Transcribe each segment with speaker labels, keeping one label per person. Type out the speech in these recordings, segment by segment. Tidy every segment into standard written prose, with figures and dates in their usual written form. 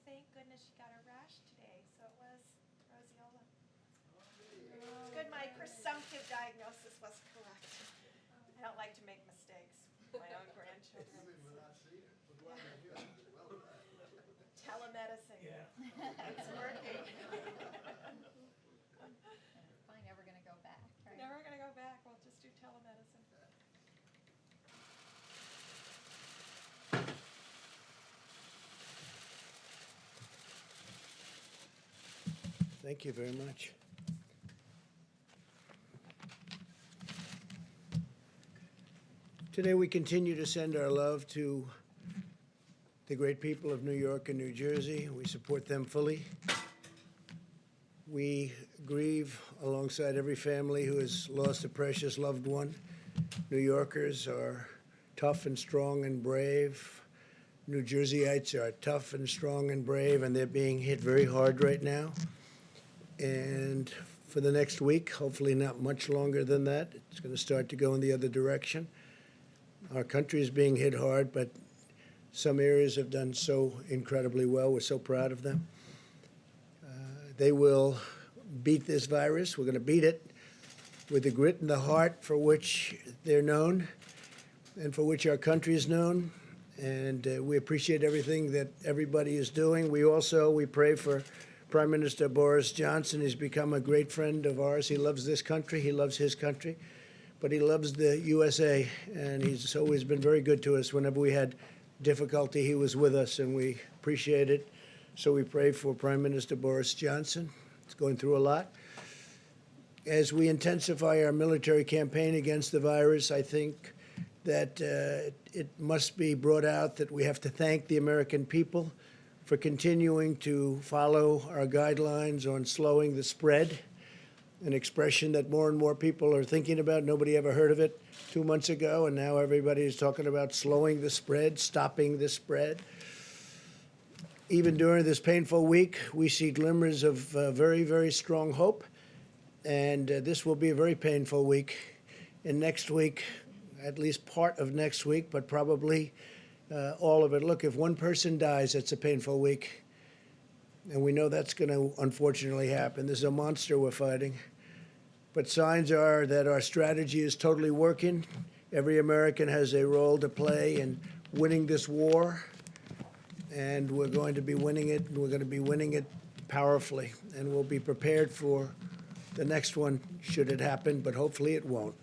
Speaker 1: thank goodness she got a rash today, so it was roseola. It's good my presumptive diagnosis was correct. I don't like to make mistakes with my own grandchildren. Telemedicine.
Speaker 2: Yeah.
Speaker 1: It's working.
Speaker 3: Probably never going to go back, right?
Speaker 1: Never going to go back. We'll just do telemedicine.
Speaker 2: Thank you very much. Today we continue to send our love to the great people of New York and New Jersey. We support them fully. We grieve alongside every family who has lost a precious loved one. New Yorkers are tough and strong and brave. New Jerseyites are tough and strong and brave, and they're being hit very hard right now. And for the next week, hopefully not much longer than that, it's going to start to go in the other direction. Our country is being hit hard, but some areas have done so incredibly well. We're so proud of them. They will beat this virus. We're going to beat it with the grit and the heart for which they're known and for which our country is known. And we appreciate everything that everybody is doing. We pray for Prime Minister Boris Johnson. He's become a great friend of ours. He loves this country. He loves his country. But he loves the USA, and he's always been very good to us. Whenever we had difficulty, he was with us, and we appreciate it. So we pray for Prime Minister Boris Johnson. He's going through a lot. As we intensify our military campaign against the virus, I think that it must be brought out that we have to thank the American people for continuing to follow our guidelines on slowing the spread, an expression that more and more people are thinking about. Nobody ever heard of it 2 months ago, and now everybody is talking about slowing the spread, stopping the spread. Even during this painful week, we see glimmers of very, very strong hope, and this will be a very painful week. And next week, at least part of next week, but probably all of it. Look, if one person dies, it's a painful week. And we know that's going to unfortunately happen. This is a monster we're fighting. But signs are that our strategy is totally working. Every American has a role to play in winning this war. And we're going to be winning it. And we're going to be winning it powerfully. And we'll be prepared for the next one, should it happen, but hopefully it won't.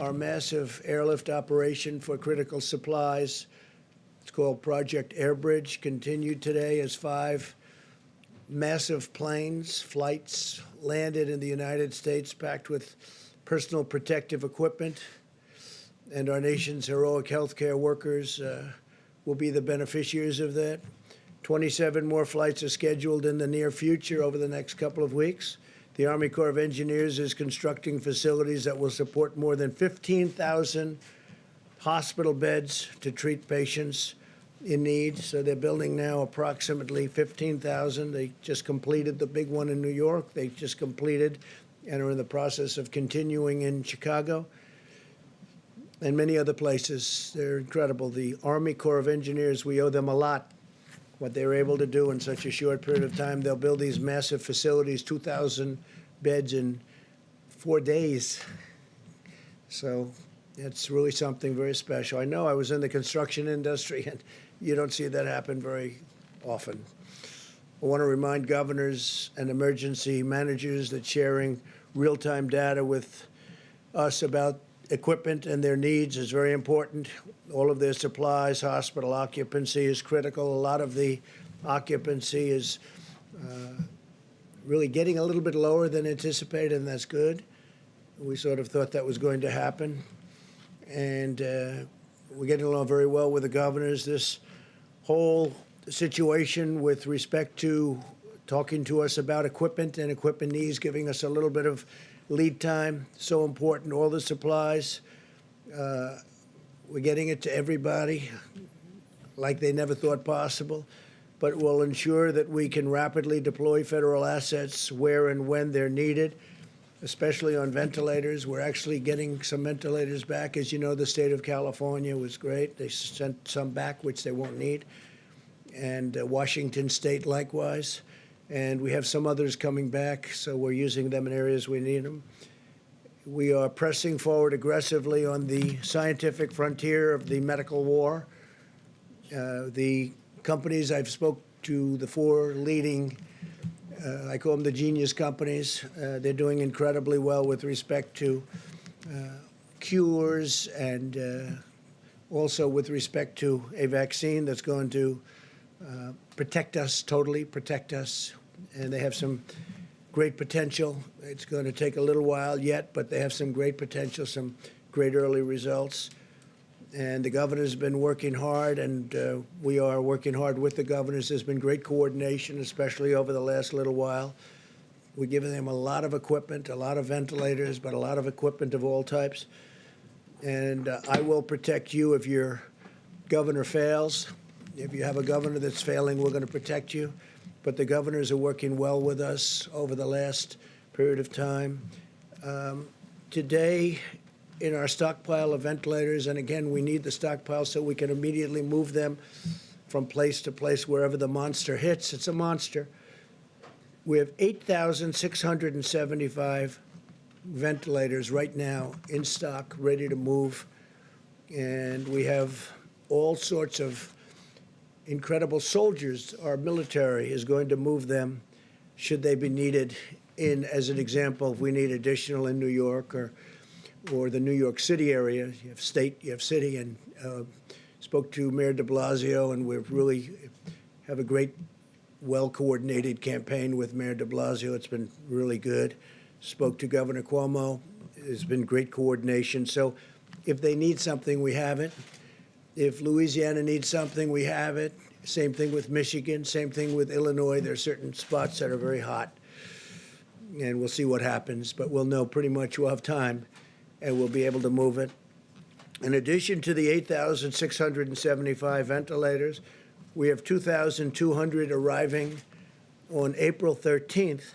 Speaker 2: Our massive airlift operation for critical supplies, it's called Project Airbridge, continued today as 5 massive planes, flights, landed in the United States packed with personal protective equipment. And our nation's heroic healthcare workers will be the beneficiaries of that. 27 more flights are scheduled in the near future over the next couple of weeks. The Army Corps of Engineers is constructing facilities that will support more than 15,000 hospital beds to treat patients in need. So they're building now approximately 15,000. They just completed the big one in New York. They just completed and are in the process of continuing in Chicago and many other places. They're incredible. The Army Corps of Engineers, we owe them a lot, what they were able to do in such a short period of time. They'll build these massive facilities, 2,000 beds in 4 days. So it's really something very special. I know I was in the construction industry, and you don't see that happen very often. I want to remind governors and emergency managers that sharing real-time data with us about equipment and their needs is very important. All of their supplies, hospital occupancy is critical. A lot of the occupancy is really getting a little bit lower than anticipated, and that's good. We sort of thought that was going to happen. And we're getting along very well with the governors. This whole situation with respect to talking to us about equipment and equipment needs, giving us a little bit of lead time, so important. All the supplies, we're getting it to everybody like they never thought possible, but will ensure that we can rapidly deploy federal assets where and when they're needed, especially on ventilators. We're actually getting some ventilators back. As you know, the state of California was great. They sent some back, which they won't need. and Washington State likewise. And we have some others coming back, so we're using them in areas we need them. We are pressing forward aggressively on the scientific frontier of the medical war. The companies I've spoke to, the four leading, I call them the genius companies. They're doing incredibly well with respect to cures and also with respect to a vaccine that's going to protect us, totally protect us. And they have some great potential. It's going to take a little while yet, but they have some great potential, some great early results. And the governor's been working hard, and we are working hard with the governors. There's been great coordination, especially over the last little while. We're giving them a lot of equipment, a lot of ventilators, but a lot of equipment of all types. And I will protect you if your governor fails. If you have a governor that's failing, we're going to protect you. But the governors are working well with us over the last period of time. Today, in our stockpile of ventilators, and again, we need the stockpile so we can immediately move them from place to place wherever the monster hits. It's a monster. We have 8,675 ventilators right now in stock, ready to move. And we have all sorts of incredible soldiers. Our military is going to move them should they be needed in, as an example, if we need additional in New York or the New York City area. You have state, you have city, and spoke to Mayor de Blasio, and we really have a great, well-coordinated campaign with Mayor de Blasio. It's been really good. Spoke to Governor Cuomo. There's been great coordination. So if they need something, we have it. If Louisiana needs something, we have it. Same thing with Michigan, same thing with Illinois. There are certain spots that are very hot, and we'll see what happens. But we'll know pretty much we'll have time, and we'll be able to move it. In addition to the 8,675 ventilators, we have 2,200 arriving on April 13th.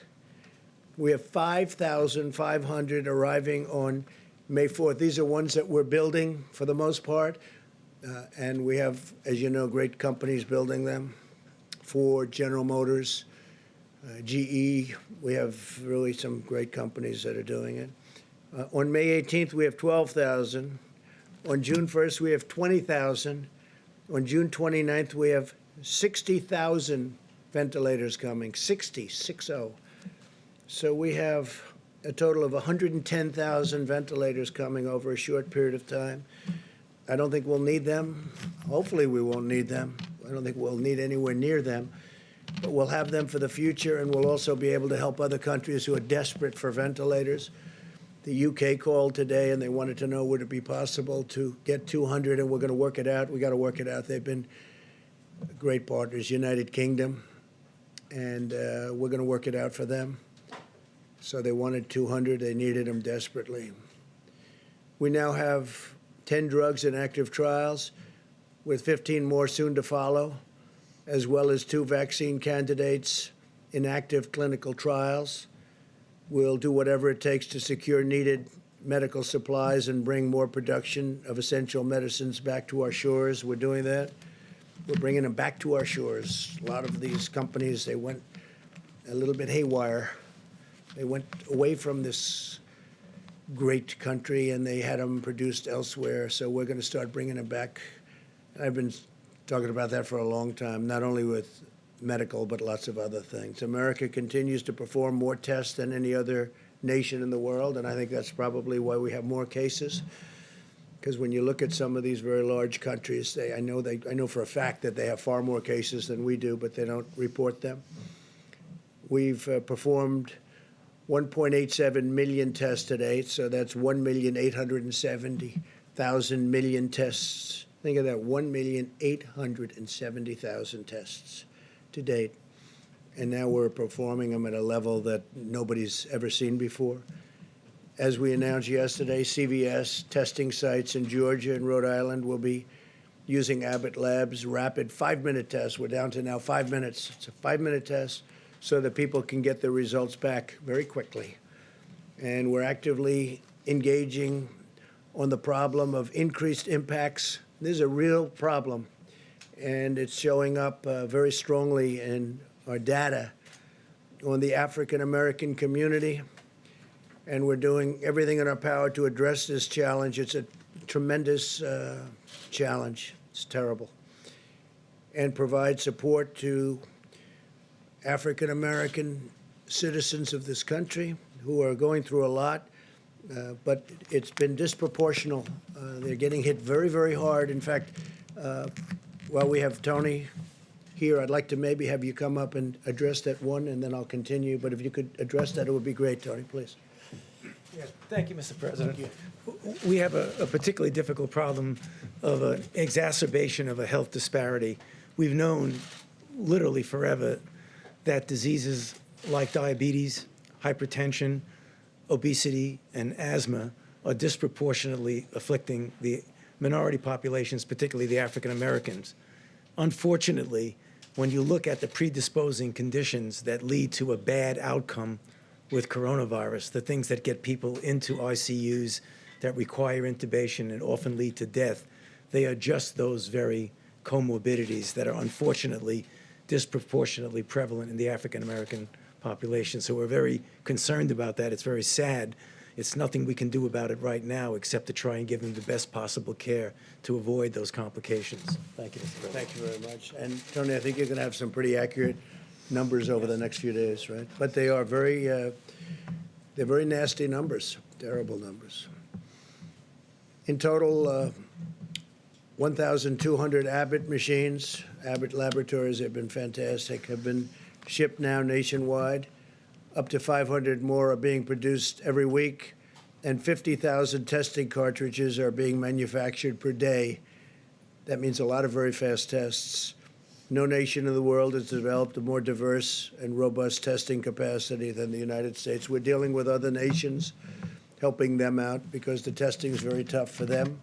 Speaker 2: We have 5,500 arriving on May 4th. These are ones that we're building for the most part. And we have, as you know, great companies building them. Ford, General Motors, GE. We have really some great companies that are doing it. On May 18th, we have 12,000. On June 1st, we have 20,000. On June 29th, we have 60,000 ventilators coming, 60. So we have a total of 110,000 ventilators coming over a short period of time. I don't think we'll need them. Hopefully we won't need them. I don't think we'll need anywhere near them. But we'll have them for the future, and we'll also be able to help other countries who are desperate for ventilators. The UK called today, and they wanted to know would it be possible to get 200, and we're going to work it out. We got to work it out. They've been great partners, United Kingdom, and we're going to work it out for them. So they wanted 200. They needed them desperately. We now have 10 drugs in active trials, with 15 more soon to follow, as well as 2 vaccine candidates in active clinical trials. We'll do whatever it takes to secure needed medical supplies and bring more production of essential medicines back to our shores. We're doing that. We're bringing them back to our shores. A lot of these companies, they went a little bit haywire. They went away from this great country, and they had them produced elsewhere. So we're going to start bringing them back. I've been talking about that for a long time, not only with medical, but lots of other things. America continues to perform more tests than any other nation in the world, and I think that's probably why we have more cases. Because when you look at some of these very large countries, I know for a fact that they have far more cases than we do, but they don't report them. We've performed 1.87 million tests to date, so that's 1,870,000 million tests. Think of that, 1,870,000 tests to date. And now we're performing them at a level that nobody's ever seen before. As we announced yesterday, CVS testing sites in Georgia and Rhode Island will be using Abbott Labs rapid 5-minute tests. We're down to now 5 minutes. It's a 5-minute test, so that people can get their results back very quickly. And we're actively engaging on the problem of increased impacts. This is a real problem. and it's showing up very strongly in our data on the African American community. And we're doing everything in our power to address this challenge. It's a tremendous challenge. It's terrible. And provide support to African American citizens of this country who are going through a lot, but it's been disproportional. They're getting hit very, very hard. In fact, while we have Tony here, I'd like to maybe have you come up and address that one, and then I'll continue. But if you could address that, it would be great, Tony, please.
Speaker 4: Yeah, thank you, Mr. President. We have a particularly difficult problem of an exacerbation of a health disparity. We've known literally forever that diseases like diabetes, hypertension, obesity, and asthma are disproportionately afflicting the minority populations, particularly the African Americans. Unfortunately, when you look at the predisposing conditions that lead to a bad outcome with coronavirus, the things that get people into ICUs, that require intubation and often lead to death, they are just those very comorbidities that are unfortunately disproportionately prevalent in the African American population. So we're very concerned about that. It's very sad. It's nothing we can do about it right now except to try and give them the best possible care to avoid those complications. Thank you, Mr. President.
Speaker 2: Thank you very much. And Tony, I think you're going to have some pretty accurate numbers over the next few days, right? But they are they're very nasty numbers, terrible numbers. In total, 1,200 Abbott machines, Abbott laboratories have been fantastic, have been shipped now nationwide. Up to 500 more are being produced every week, and 50,000 testing cartridges are being manufactured per day. That means a lot of very fast tests. No nation in the world has developed a more diverse and robust testing capacity than the United States. We're dealing with other nations, helping them out because the testing is very tough for them,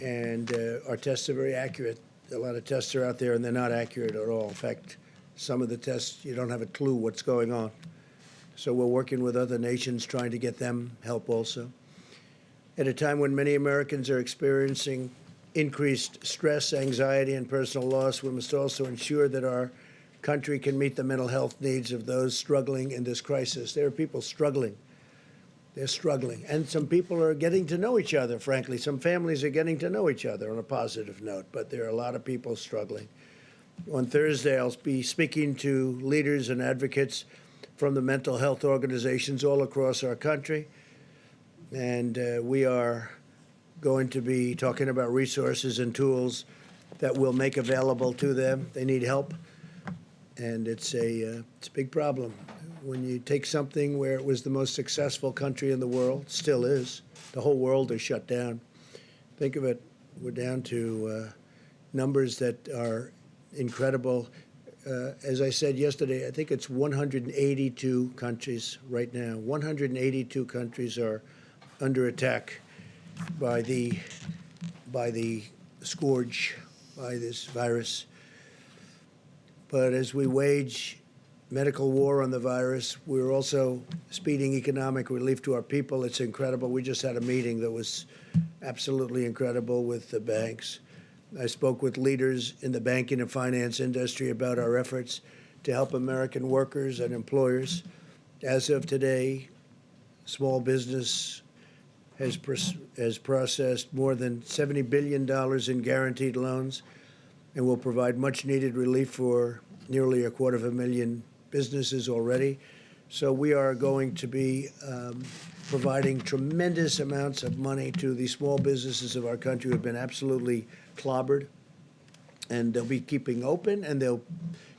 Speaker 2: and our tests are very accurate. A lot of tests are out there, and they're not accurate at all. In fact, some of the tests, you don't have a clue what's going on. So we're working with other nations trying to get them help also. At a time when many Americans are experiencing increased stress, anxiety, and personal loss, we must also ensure that our country can meet the mental health needs of those struggling in this crisis. There are people struggling. They're struggling. And some people are getting to know each other, frankly. Some families are getting to know each other on a positive note, but there are a lot of people struggling. On Thursday, I'll be speaking to leaders and advocates from the mental health organizations all across our country. And we are going to be talking about resources and tools that we'll make available to them. They need help, and it's a big problem. When you take something where it was the most successful country in the world, still is, the whole world is shut down. Think of it, we're down to numbers that are incredible. As I said yesterday, I think it's 182 countries right now. 182 countries are under attack by the scourge, by this virus. But as we wage medical war on the virus, we're also speeding economic relief to our people. It's incredible. We just had a meeting that was absolutely incredible with the banks. I spoke with leaders in the banking and finance industry about our efforts to help American workers and employers. As of today, small business has processed more than $70 billion in guaranteed loans and will provide much-needed relief for nearly 250,000 businesses already. So we are going to be providing tremendous amounts of money to the small businesses of our country who have been absolutely clobbered, and they'll be keeping open, and they'll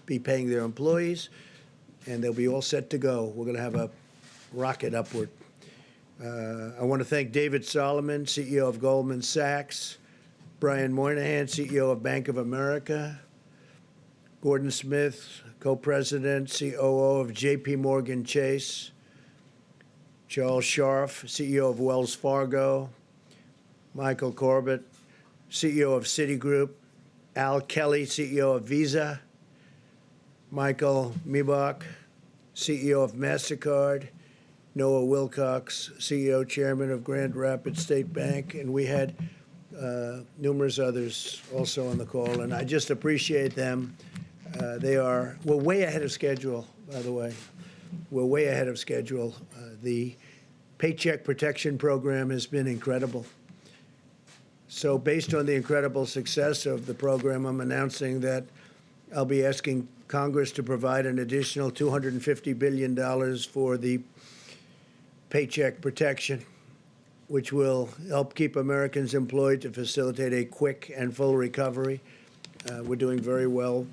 Speaker 2: be paying their employees, and they'll be all set to go. We're going to have a rocket upward. I want to thank David Solomon, CEO of Goldman Sachs, Brian Moynihan, CEO of Bank of America, Gordon Smith, co-president, COO of J.P. Morgan Chase, Charles Scharf, CEO of Wells Fargo, Michael Corbett, CEO of Citigroup, Al Kelly, CEO of Visa, Michael Miebach, CEO of MasterCard, Noah Wilcox, CEO, Chairman of Grand Rapids State Bank, and we had numerous others also on the call, and I just appreciate them. We're way ahead of schedule, by the way. We're way ahead of schedule. The Paycheck Protection Program has been incredible. So based on the incredible success of the program, I'm announcing that I'll be asking Congress to provide an additional $250 billion for the Paycheck Protection, which will help keep Americans employed to facilitate a quick and full recovery. We're doing very well.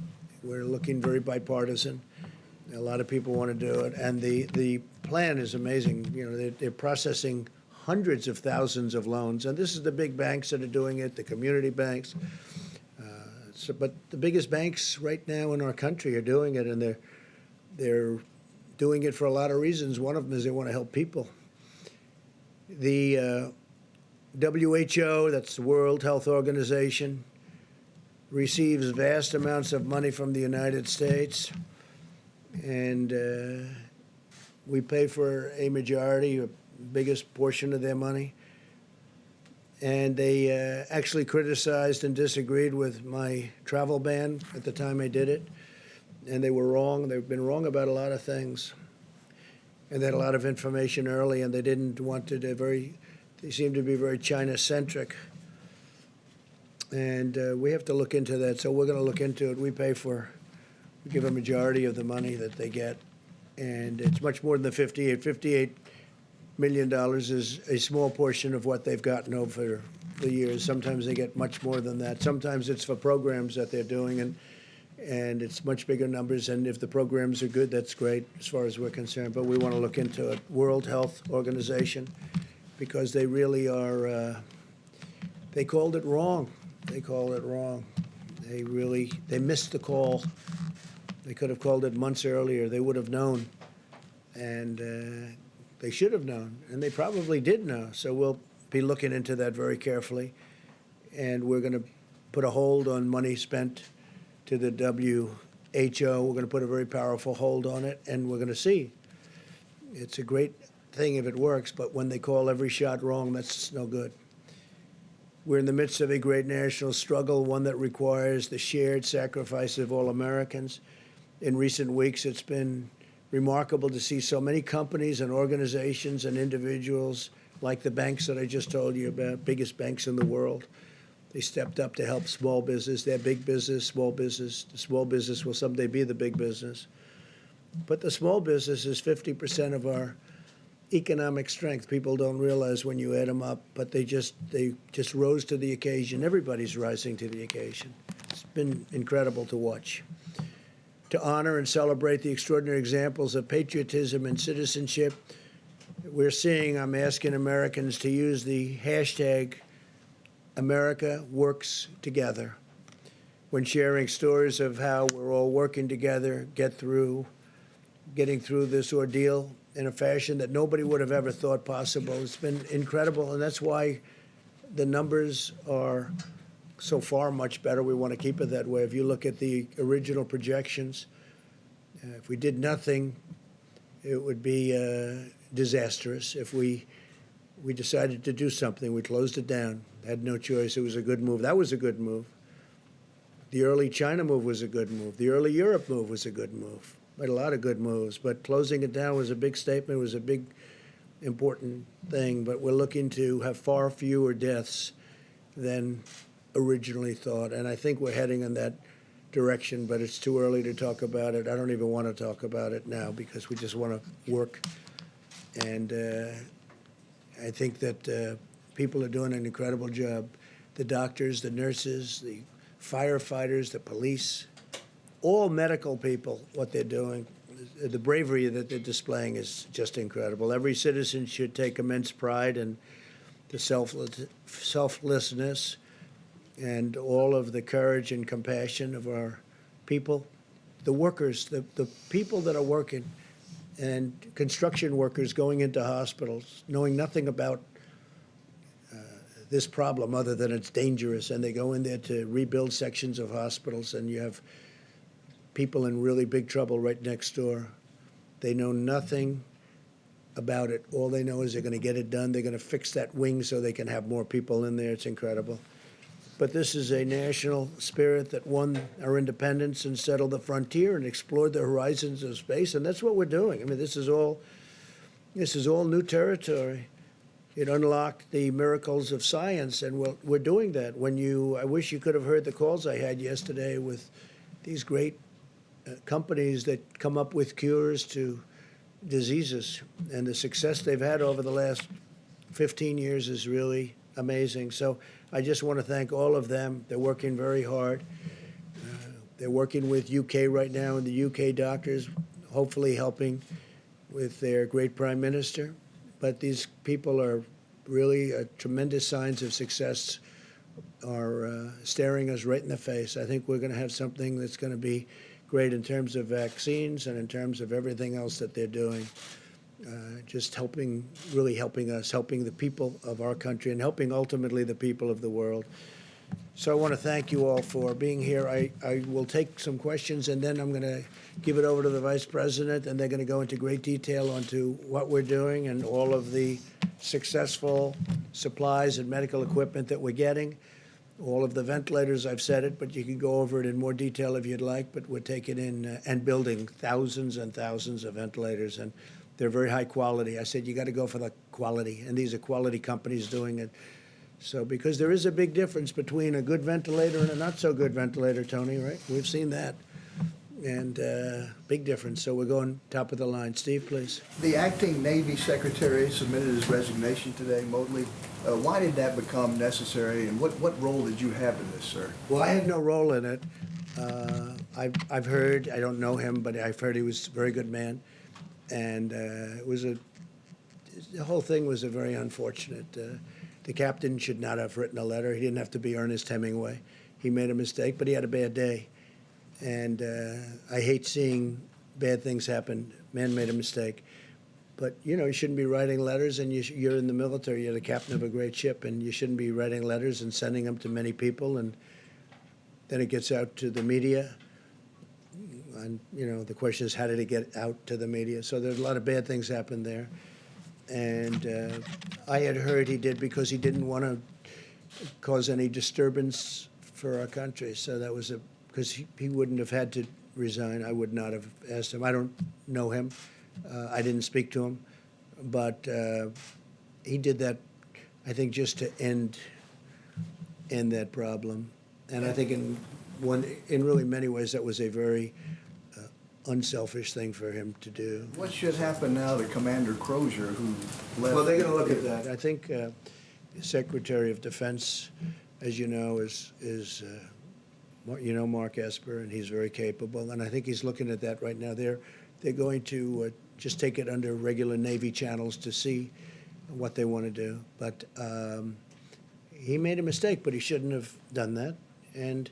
Speaker 2: We're looking very bipartisan. A lot of people want to do it, and the plan is amazing. You know, they're processing hundreds of thousands of loans, and this is the big banks that are doing it, the community banks. But the biggest banks right now in our country are doing it, and they're doing it for a lot of reasons. One of them is they want to help people. The WHO, that's the World Health Organization, receives vast amounts of money from the United States, and we pay for a majority, a biggest portion of their money. And they actually criticized and disagreed with my travel ban at the time I did it, and they were wrong. They've been wrong about a lot of things, and they had a lot of information early, and they didn't want to. They seemed to be very China-centric, and we have to look into that. So we're going to look into it. We give a majority of the money that they get, and it's much more than the 58 $58 million is a small portion of what they've gotten over the years. Sometimes they get much more than that. Sometimes it's for programs that they're doing, and it's much bigger numbers. And if the programs are good, that's great as far as we're concerned. But we want to look into it. World Health Organization, because they really are, they called it wrong. They called it wrong. They missed the call. They could have called it months earlier. They would have known. And they should have known, and they probably did know. So we'll be looking into that very carefully, and we're going to put a hold on money spent to the WHO. We're going to put a very powerful hold on it, and we're going to see. It's a great thing if it works, but when they call every shot wrong, that's no good. We're in the midst of a great national struggle, one that requires the shared sacrifice of all Americans. In recent weeks, it's been remarkable to see so many companies and organizations and individuals like the banks that I just told you about, biggest banks in the world. They stepped up to help small business. They're big business, small business. The small business will someday be the big business. But the small business is 50% of our economic strength. People don't realize when you add them up, but they just rose to the occasion. Everybody's rising to the occasion. It's been incredible to watch. To honor and celebrate the extraordinary examples of patriotism and citizenship, I'm asking Americans to use the hashtag America Works Together when sharing stories of how we're all working together, getting through this ordeal in a fashion that nobody would have ever thought possible. It's been incredible, and that's why the numbers are so far much better. We want to keep it that way. If you look at the original projections, if we did nothing, it would be disastrous. If we decided to do something, we closed it down, had no choice. It was a good move. That was a good move. The early China move was a good move. The early Europe move was a good move. We had a lot of good moves, but closing it down was a big statement. It was a big, important thing. But we're looking to have far fewer deaths than originally thought, and I think we're heading in that direction, but it's too early to talk about it. I don't even want to talk about it now because we just want to work, and I think that people are doing an incredible job. The doctors, the nurses, the firefighters, the police, all medical people, what they're doing, the bravery that they're displaying is just incredible. Every citizen should take immense pride in the selflessness and all of the courage and compassion of our people, the workers, the people that are working, and construction workers going into hospitals, knowing nothing about this problem other than it's dangerous, and they go in there to rebuild sections of hospitals, and you have people in really big trouble right next door. They know nothing about it. All they know is they're going to get it done. They're going to fix that wing so they can have more people in there. It's incredible. But this is a national spirit that won our independence and settled the frontier and explored the horizons of space, and that's what we're doing. I mean, this is all new territory. It unlocked the miracles of science, and we're doing that. I wish you could have heard the calls I had yesterday with these great companies that come up with cures to diseases, and the success they've had over the last 15 years is really amazing. So I just want to thank all of them. They're working very hard. They're working with UK right now, and the UK doctors, hopefully helping with their great prime minister. But these people are really tremendous signs of success are staring us right in the face. I think we're going to have something that's going to be great in terms of vaccines and in terms of everything else that they're doing. Just really helping us, helping the people of our country, and helping ultimately the people of the world. So I want to thank you all for being here. I will take some questions, and then I'm going to give it over to the Vice President, and they're going to go into great detail onto what we're doing and all of the successful supplies and medical equipment that we're getting. All of the ventilators, I've said it, but you can go over it in more detail if you'd like, but we're taking in and building thousands and thousands of ventilators, and they're very high quality. I said, you got to go for the quality, and these are quality companies doing it. So, because there is a big difference between a good ventilator and a not so good ventilator, Tony, right? We've seen that. And big difference. So we're going top of the line. Steve, please.
Speaker 5: The acting Navy Secretary submitted his resignation today, Motley. Why did that become necessary, and what role did you have in this, sir?
Speaker 2: Well, I had no role in it. I've heard, I don't know him, but I've heard he was a very good man. And the whole thing was a very unfortunate. The captain should not have written a letter. He didn't have to be Ernest Hemingway. He made a mistake, but he had a bad day. And I hate seeing bad things happen. Man made a mistake. But, you shouldn't be writing letters, and you're in the military. You're the captain of a great ship, and you shouldn't be writing letters and sending them to many people. And then it gets out to the media. And, the question is, how did it get out to the media? So there's a lot of bad things happened there. And I had heard he did because he didn't want to cause any disturbance for our country. So that was because he wouldn't have had to resign. I would not have asked him. I don't know him. I didn't speak to him. But he did that, I think, just to end that problem. And I think in really many ways that was a very unselfish thing for him to do.
Speaker 5: What should happen now to Commander Crozier, who left?
Speaker 2: Well, they're going to look at that. I think the Secretary of Defense, as you know, is Mark Esper, and he's very capable. And I think he's looking at that right now. They're going to just take it under regular Navy channels to see what they want to do. But he made a mistake, but he shouldn't have done that. And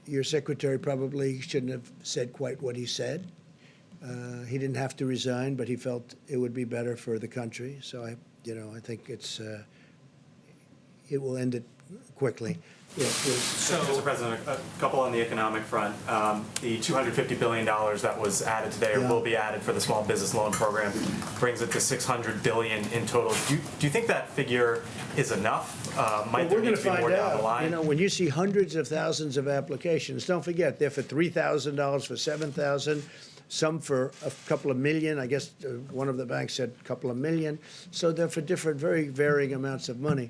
Speaker 2: your secretary probably shouldn't have said quite what he said. He didn't have to resign, but he felt it would be better for the country. So I think it will end it quickly. Yeah,
Speaker 6: so, Mr. President, a couple on the economic front. The $250 billion that was added today, or will be added for the small business loan program, brings it to $600 billion in total. Do you think that figure is enough? Might there need to be more down the line?
Speaker 2: When you see hundreds of thousands of applications, don't forget they're for $3,000, for $7,000. Some for a couple of million. I guess one of the banks said a couple of million. So they're for different, very varying amounts of money.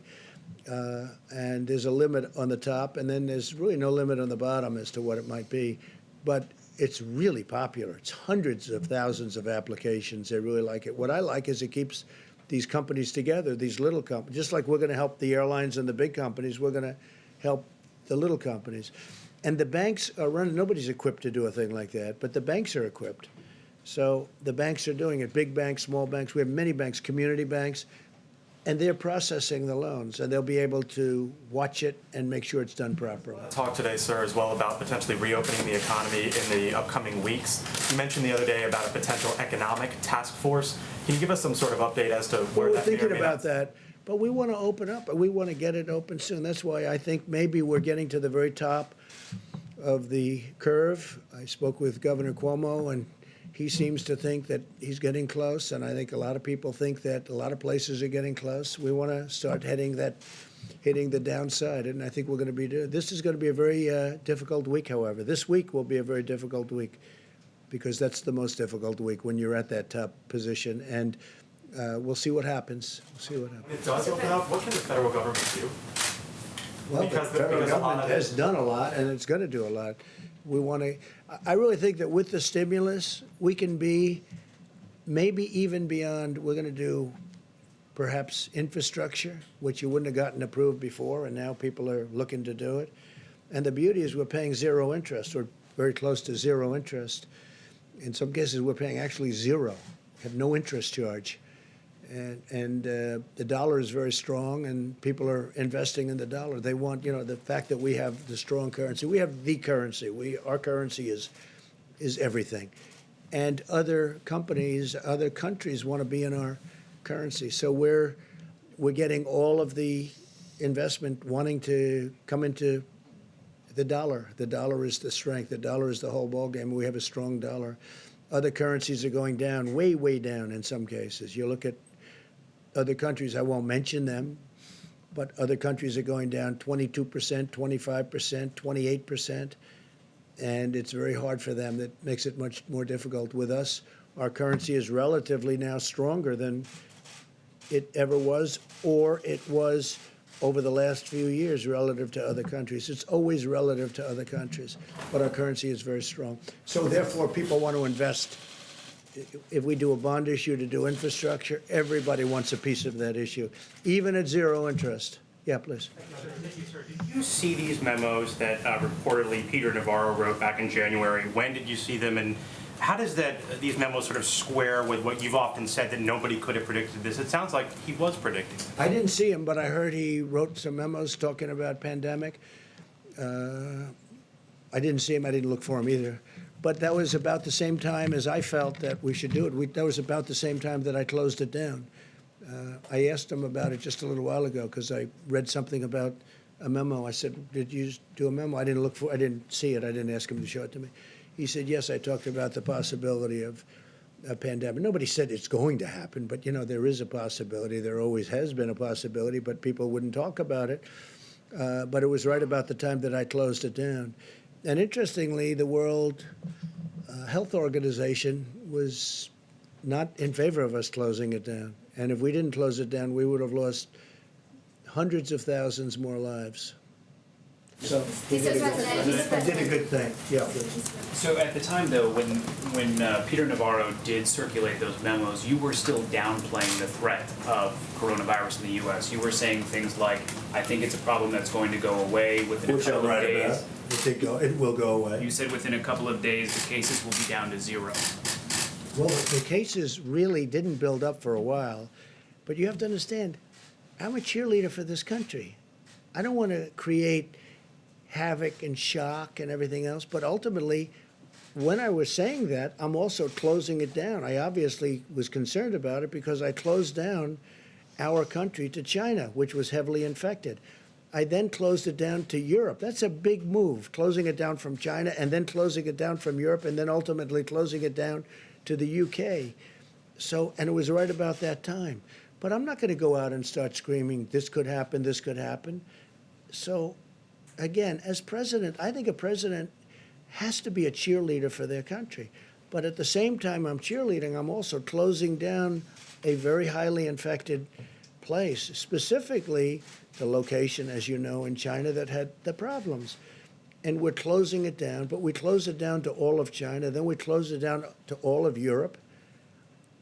Speaker 2: And there's a limit on the top, and then there's really no limit on the bottom as to what it might be. But it's really popular. It's hundreds of thousands of applications. They really like it. What I like is it keeps these companies together, these little companies. Just like we're going to help the airlines and the big companies, we're going to help the little companies. And the banks are running. Nobody's equipped to do a thing like that, but the banks are equipped. So the banks are doing it, big banks, small banks. We have many banks, community banks. And they're processing the loans, and they'll be able to watch it and make sure it's done properly.
Speaker 6: Talk today, sir, as well about potentially reopening the economy in the upcoming weeks. You mentioned the other day about a potential economic task force. Can you give us some sort of update as to where that may or may not?
Speaker 2: We're thinking about that, but we want to open up. We want to get it open soon. That's why I think maybe we're getting to the very top of the curve. I spoke with Governor Cuomo, and He seems to think that he's getting close, and I think a lot of people think that a lot of places are getting close. We want to start hitting the downside, and I think we're going to be doing. This is going to be a very difficult week, however. This week will be a very difficult week because that's the most difficult week when you're at that top position, and we'll see what happens. We'll see what happens.
Speaker 6: When it does open up, what can the federal government do?
Speaker 2: Well,
Speaker 6: Because
Speaker 2: the federal
Speaker 6: because a lot
Speaker 2: government
Speaker 6: of
Speaker 2: has
Speaker 6: it-
Speaker 2: done a lot, and it's going to do a lot. We want to. I really think that with the stimulus, we can be maybe even beyond. We're going to do perhaps infrastructure, which you wouldn't have gotten approved before, and now people are looking to do it. And the beauty is we're paying zero interest, or very close to zero interest. In some cases, we're paying actually zero, have no interest charge. And the dollar is very strong, and people are investing in the dollar. They want, the fact that we have the strong currency. We have the currency. Our currency is everything. And other companies, other countries want to be in our currency. So we're getting all of the investment wanting to come into the dollar. The dollar is the strength. The dollar is the whole ballgame. We have a strong dollar. Other currencies are going down, way, way down in some cases. You look at other countries, I won't mention them, but other countries are going down 22%, 25%, 28%, and it's very hard for them. That makes it much more difficult. With us, our currency is relatively now stronger than it ever was, or it was over the last few years relative to other countries. It's always relative to other countries, but our currency is very strong. So therefore, people want to invest. If we do a bond issue to do infrastructure, everybody wants a piece of that issue, even at zero interest. Yeah, please.
Speaker 7: Did you see these memos that reportedly Peter Navarro wrote back in January? When did you see them, and how does these memos sort of square with what you've often said that nobody could have predicted this? It sounds like he was predicting.
Speaker 2: I didn't see him, but I heard he wrote some memos talking about pandemic. I didn't see him. I didn't look for him either. But that was about the same time as I felt that we should do it. That was about the same time that I closed it down. I asked him about it just a little while ago because I read something about a memo. I said, "Did you do a memo?" I didn't see it. I didn't ask him to show it to me. He said, "Yes, I talked about the possibility of a pandemic." Nobody said it's going to happen, but there is a possibility. There always has been a possibility, but people wouldn't talk about it. But it was right about the time that I closed it down. And interestingly, the World Health Organization was not in favor of us closing it down. And if we didn't close it down, we would have lost hundreds of thousands more lives. So we did a good thing. Yeah.
Speaker 8: So at the time, though, when Peter Navarro did circulate those memos, you were still downplaying the threat of coronavirus in the U.S. You were saying things like, "I think it's a problem that's going to go away within a couple of days."
Speaker 2: It will go away.
Speaker 8: You said within a couple of days the cases will be down to zero.
Speaker 2: Well, the cases really didn't build up for a while, but you have to understand, I'm a cheerleader for this country. I don't want to create havoc and shock and everything else, but ultimately, when I was saying that, I'm also closing it down. I obviously was concerned about it because I closed down our country to China, which was heavily infected. I then closed it down to Europe. That's a big move, closing it down from China and then closing it down from Europe and then ultimately closing it down to the UK. So, and it was right about that time. But I'm not going to go out and start screaming, this could happen, this could happen. So, again, as president, I think a president has to be a cheerleader for their country. But at the same time I'm cheerleading, I'm also closing down a very highly infected place, specifically the location, as you know, in China that had the problems. And we're closing it down, but we close it down to all of China, then we close it down to all of Europe.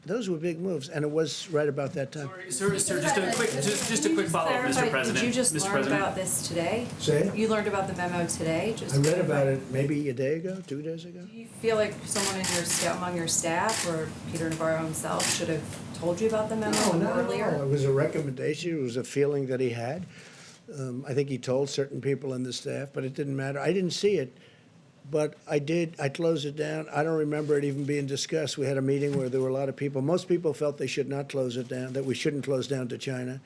Speaker 2: Those were big moves, and it was right about that time.
Speaker 8: Sir, just a quick follow-up, Mr. President.
Speaker 9: Did you just
Speaker 8: Mr.
Speaker 9: learn
Speaker 8: President?
Speaker 9: about this today?
Speaker 2: Say it?
Speaker 9: You learned about the memo today?
Speaker 2: I read about it maybe a day ago, 2 days ago.
Speaker 9: Do you feel like someone in among your staff or Peter Navarro himself should have told you about the memo
Speaker 2: No,
Speaker 9: earlier?
Speaker 2: it was a recommendation. It was a feeling that he had. I think he told certain people in the staff, but it didn't matter. I didn't see it, but I did. I closed it down. I don't remember it even being discussed. We had a meeting where there were a lot of people. Most people felt they should not close it down, that we shouldn't close down to China,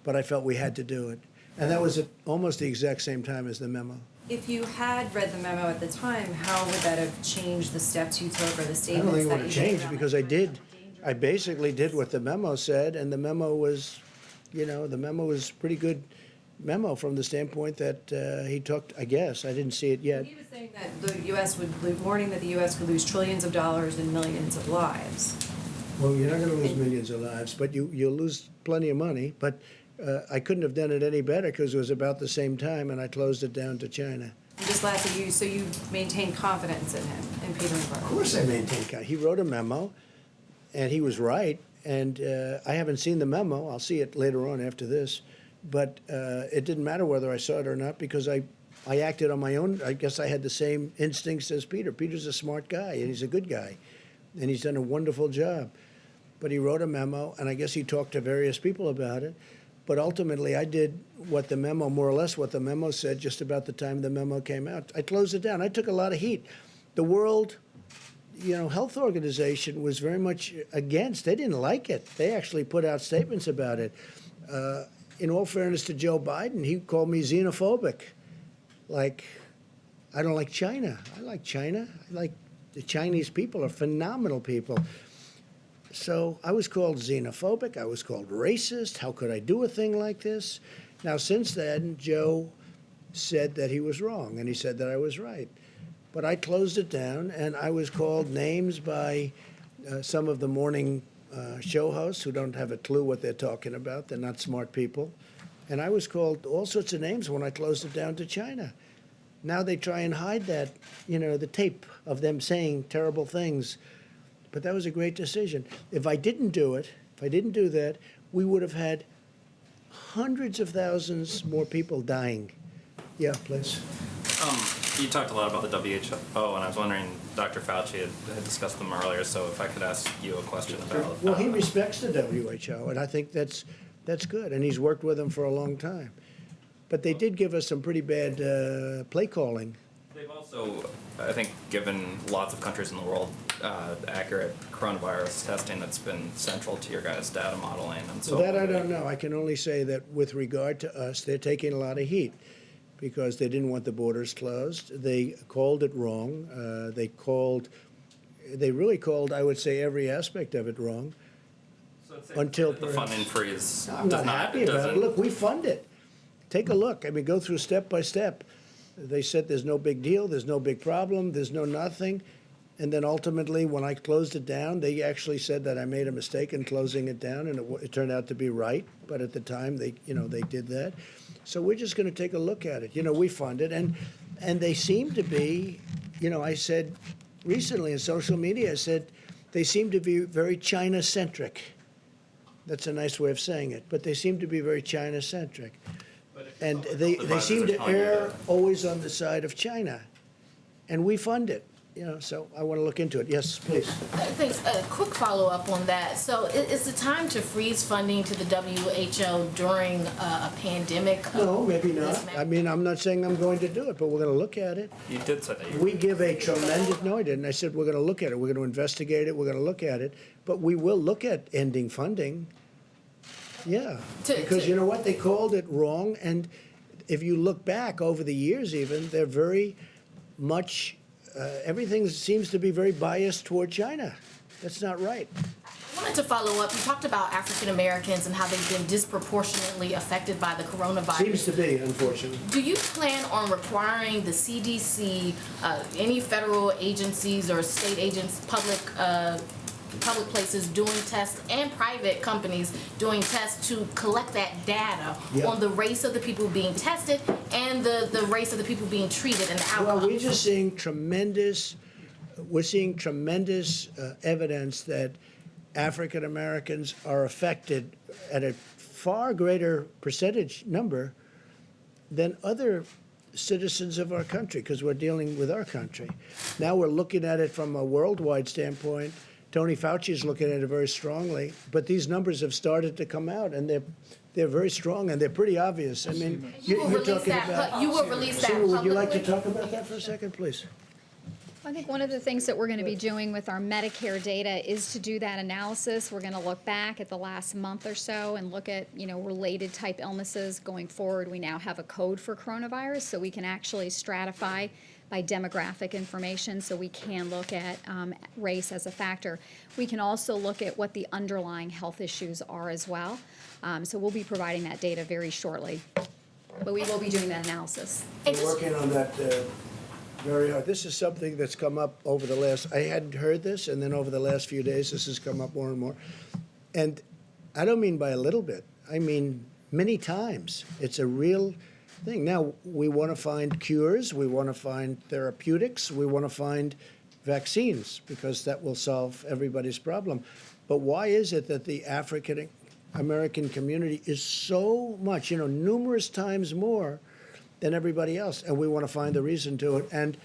Speaker 2: but I felt we had to do it. And that was at almost the exact same time as the memo.
Speaker 9: If you had read the memo at the time, how would that have changed the steps you took or the
Speaker 2: I don't
Speaker 9: statements
Speaker 2: think it
Speaker 9: that
Speaker 2: would
Speaker 9: you
Speaker 2: have
Speaker 9: made
Speaker 2: changed
Speaker 9: around
Speaker 2: because
Speaker 9: that
Speaker 2: I
Speaker 9: time
Speaker 2: did.
Speaker 9: about the danger?
Speaker 2: I basically did what the memo said, and the memo was, the memo was a pretty good memo from the standpoint that he took, I guess. I didn't see it yet.
Speaker 9: He was saying that the U.S. warning that the U.S. could lose trillions of dollars and millions of lives.
Speaker 2: Well, you're not going to lose millions of lives, but you'll lose plenty of money. But I couldn't have done it any better because it was about the same time, and I closed it down to China.
Speaker 9: And just lastly, so you maintain confidence in him, in Peter
Speaker 2: Of
Speaker 9: Navarro?
Speaker 2: course I maintain confidence. He wrote a memo, and he was right. And I haven't seen the memo. I'll see it later on after this. But it didn't matter whether I saw it or not because I acted on my own. I guess I had the same instincts as Peter. Peter's a smart guy, and he's a good guy. And he's done a wonderful job. But he wrote a memo, and I guess he talked to various people about it. But ultimately, I did what the memo, more or less what the memo said, just about the time the memo came out. I closed it down. I took a lot of heat. The World, Health Organization was very much against. They didn't like it. They actually put out statements about it. In all fairness to Joe Biden, he called me xenophobic. Like, I don't like China. I like China. I like the Chinese people are phenomenal people. So I was called xenophobic. I was called racist. How could I do a thing like this? Now, since then, Joe said that he was wrong, and he said that I was right. But I closed it down, and I was called names by some of the morning show hosts who don't have a clue what they're talking about. They're not smart people. And I was called all sorts of names when I closed it down to China. Now they try and hide that, the tape of them saying terrible things. But that was a great decision. If I didn't do it, if I didn't do that, we would have had hundreds of thousands more people dying. Yeah, please.
Speaker 10: You talked a lot about the WHO, and I was wondering, Dr. Fauci had discussed them earlier, so if I could ask you a question about...
Speaker 2: Well, he respects the WHO, and I think that's good, and he's worked with them for a long time. But they did give us some pretty bad play calling.
Speaker 10: They've also, I think, given lots of countries in the world accurate coronavirus testing that's been central to your guys' data modeling and so on.
Speaker 2: That I don't know. I can only say that with regard to us, they're taking a lot of heat because they didn't want the borders closed. They called it wrong. They really called, I would say, every aspect of it wrong.
Speaker 10: So it's
Speaker 2: until
Speaker 10: the funding freeze
Speaker 2: I'm not happy about it. Look, we fund it. Take a look. I mean, go through step by step. They said there's no big deal, there's no big problem, there's no nothing. And then ultimately, when I closed it down, they actually said that I made a mistake in closing it down, and it turned out to be right. But at the time, they did that. So we're just going to take a look at it. We fund it, and they seem to be, I said recently in social media, I said they seem to be very China-centric. That's a nice way of saying it, but they seem to be very China-centric. And they seem to err always on the side of China. And we fund it, so I want to look into it. Yes, please.
Speaker 11: Thanks. A quick follow-up on that. So is the time to freeze funding to the WHO during a pandemic?
Speaker 2: No, maybe not. I mean, I'm not saying I'm going to do it, but we're going to look at it.
Speaker 10: You did say that.
Speaker 2: We give a tremendous, no, I didn't. I said we're going to look at it. We're going to investigate it. We're going to look at it. But we will look at ending funding. Yeah, because you know what? They called it wrong. And if you look back over the years even, they're very much, everything seems to be very biased toward China. That's not right.
Speaker 11: I wanted to follow up. You talked about African Americans and how they've been disproportionately affected by the coronavirus.
Speaker 2: Seems to be, unfortunately.
Speaker 11: Do you plan on requiring the CDC, any federal agencies or state agents, public places doing tests and private companies doing tests to collect that data on the race of the people being tested and the race of the people being treated and the outcomes?
Speaker 2: Well, we're just seeing tremendous evidence that African Americans are affected at a far greater percentage number than other citizens of our country, because we're dealing with our country. Now we're looking at it from a worldwide standpoint. Tony Fauci is looking at it very strongly, but these numbers have started to come out, and they're very strong, and they're pretty obvious. I mean,
Speaker 11: You will release that
Speaker 2: Seema, would you like to
Speaker 11: publicly?
Speaker 2: talk about that for a second, please?
Speaker 3: I think one of the things that we're going to be doing with our Medicare data is to do that analysis. We're going to look back at the last month or so and look at, related type illnesses going forward. We now have a code for coronavirus, so we can actually stratify by demographic information, so we can look at race as a factor. We can also look at what the underlying health issues are as well. So we'll be providing that data very shortly, but we will be doing that analysis.
Speaker 2: We're working on that very hard. This is something that's come up over the last, I hadn't heard this, and then over the last few days, this has come up more and more. And I don't mean by a little bit. I mean many times. It's a real thing. Now, we want to find cures. We want to find therapeutics. We want to find vaccines, because that will solve everybody's problem. But why is it that the African American community is so much, numerous times more than everybody else, and we want to find the reason to it. And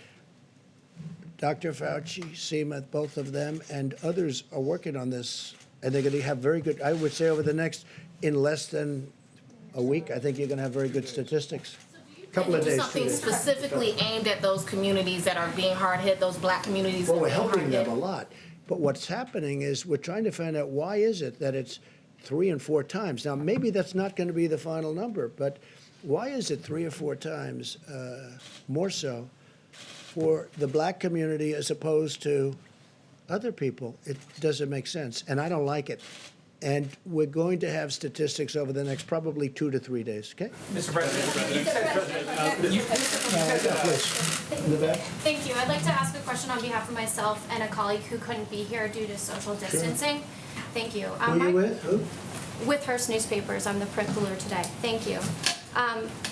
Speaker 2: Dr. Fauci, Seema, both of them, and others are working on this, and they're going to have very good, I would say over the next, in less than a week, I think you're going to have very good statistics. Couple of
Speaker 11: Do
Speaker 2: days,
Speaker 11: something
Speaker 2: 2 days.
Speaker 11: specifically aimed at those communities that are being hard hit, those black communities that
Speaker 2: Well,
Speaker 11: are
Speaker 2: we're
Speaker 11: being hard
Speaker 2: helping
Speaker 11: hit.
Speaker 2: them a lot. But what's happening is we're trying to find out why is it that it's 3 and 4 times. Now, maybe that's not going to be the final number, but why is it 3 or 4 times more so for the black community as opposed to other people? It doesn't make sense, and I don't like it. And we're going to have statistics over the next probably 2 to 3 days, okay?
Speaker 8: Mr. President, you said,
Speaker 2: Please, in the back.
Speaker 12: Thank you. I'd like to ask a question on behalf of myself and a colleague who couldn't be here due to social distancing. Thank you.
Speaker 2: Who are you with? Who?
Speaker 12: With Hearst Newspapers. I'm the print cooler today. Thank you.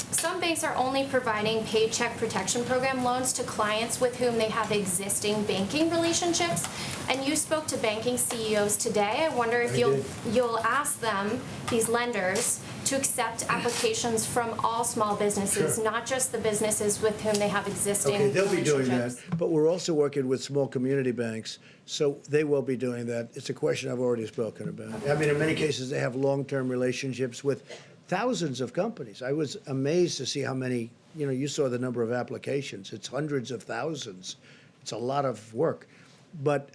Speaker 12: Some banks are only providing Paycheck Protection Program loans to clients with whom they have existing banking relationships. And you spoke to banking CEOs today. I wonder if you'll ask them, these lenders, to accept applications from all small businesses,
Speaker 2: Sure.
Speaker 12: not just the businesses with whom they have existing
Speaker 2: Okay, they'll be doing that,
Speaker 12: relationships.
Speaker 2: but we're also working with small community banks, so they will be doing that. It's a question I've already spoken about. I mean, in many cases, they have long-term relationships with thousands of companies. I was amazed to see how many, you saw the number of applications. It's hundreds of thousands. It's a lot of work. But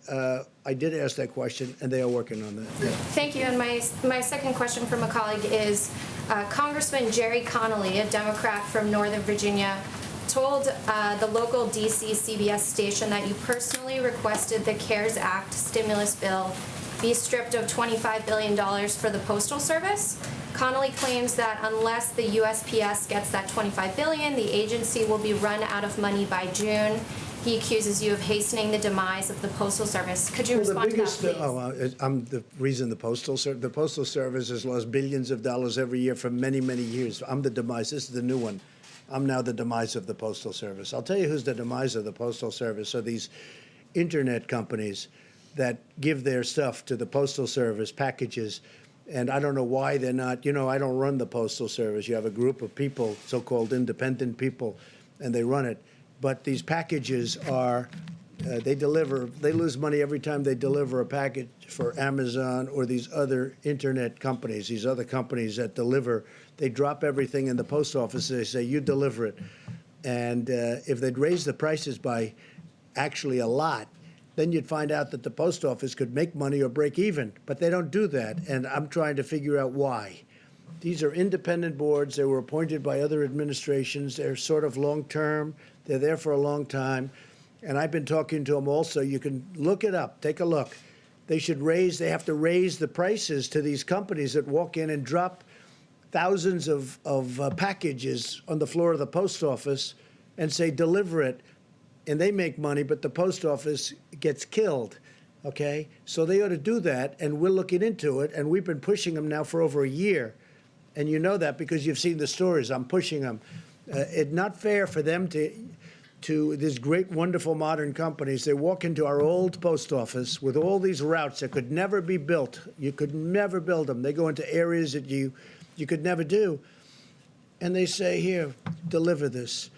Speaker 2: I did ask that question, and they are working on that. Yeah.
Speaker 12: Thank you. And my second question from a colleague is Congressman Jerry Connolly, a Democrat from Northern Virginia, told the local DC CBS station that you personally requested the CARES Act stimulus bill be stripped of $25 billion for the Postal Service. Connolly claims that unless the USPS gets that $25 billion, the agency will be run out of money by June. He accuses you of hastening the demise of the Postal Service. Could you respond to that, please?
Speaker 2: I'm the reason the Postal Service has lost billions of dollars every year for many, many years. I'm the demise. This is the new one. I'm now the demise of the Postal Service. I'll tell you who's the demise of the Postal Service. So these internet companies that give their stuff to the Postal Service, packages, and I don't know why they're not, I don't run the Postal Service. You have a group of people, so-called independent people, and they run it. But these packages are, they lose money every time they deliver a package for Amazon or these other internet companies, these other companies that deliver. They drop everything in the post office. They say, you deliver it. And if they'd raise the prices by actually a lot, then you'd find out that the post office could make money or break even. But they don't do that, and I'm trying to figure out why. These are independent boards. They were appointed by other administrations. They're sort of long-term. They're there for a long time. And I've been talking to them also. You can look it up. Take a look. They have to raise the prices to these companies that walk in and drop thousands of packages on the floor of the post office and say, deliver it. And they make money, but the post office gets killed, okay? So they ought to do that, and we're looking into it, and we've been pushing them now for over a year. And you know that because you've seen the stories. I'm pushing them. It's not fair for them to these great, wonderful, modern companies. They walk into our old post office with all these routes that could never be built. You could never build them. They go into areas that you could never do. And they say, here, deliver this.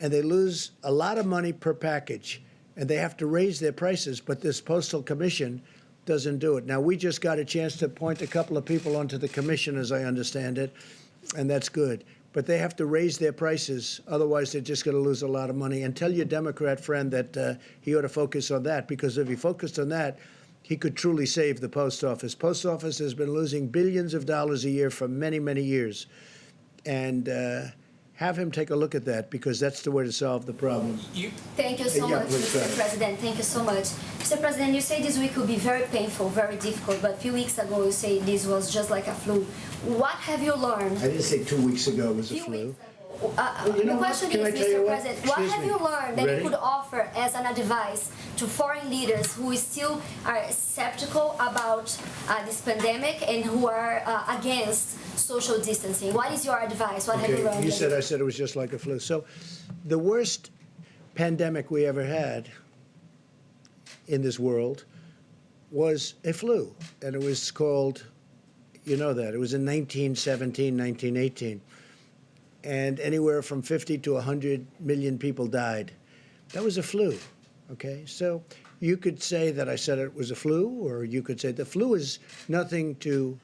Speaker 2: And they lose a lot of money per package, and they have to raise their prices, but this Postal Commission doesn't do it. Now, we just got a chance to appoint a couple of people onto the commission, as I understand it, and that's good. but they have to raise their prices. Otherwise, they're just going to lose a lot of money. And tell your Democrat friend that he ought to focus on that, because if he focused on that, he could truly save the post office. Post office has been losing billions of dollars a year for many, many years. And have him take a look at that, because that's the way to solve the problem.
Speaker 13: Thank you so much, Mr. President. Thank you so much. Mr. President, you say this week will be very painful, very difficult, but a few weeks ago you say this was just like a flu. What have you learned?
Speaker 2: I didn't say 2 weeks ago it was a flu.
Speaker 13: The question is, Mr. President, what have you learned that
Speaker 2: Ready?
Speaker 13: you could offer as an advice to foreign leaders who still are skeptical about this pandemic and who are against social distancing? What is your advice? What have you learned?
Speaker 2: You said I said it was just like a flu. So the worst pandemic we ever had in this world was a flu. And it was called, you know that, it was in 1917, 1918. And anywhere from 50 to 100 million people died. That was a flu, okay? So you could say that I said it was a flu, or you could say the flu is nothing to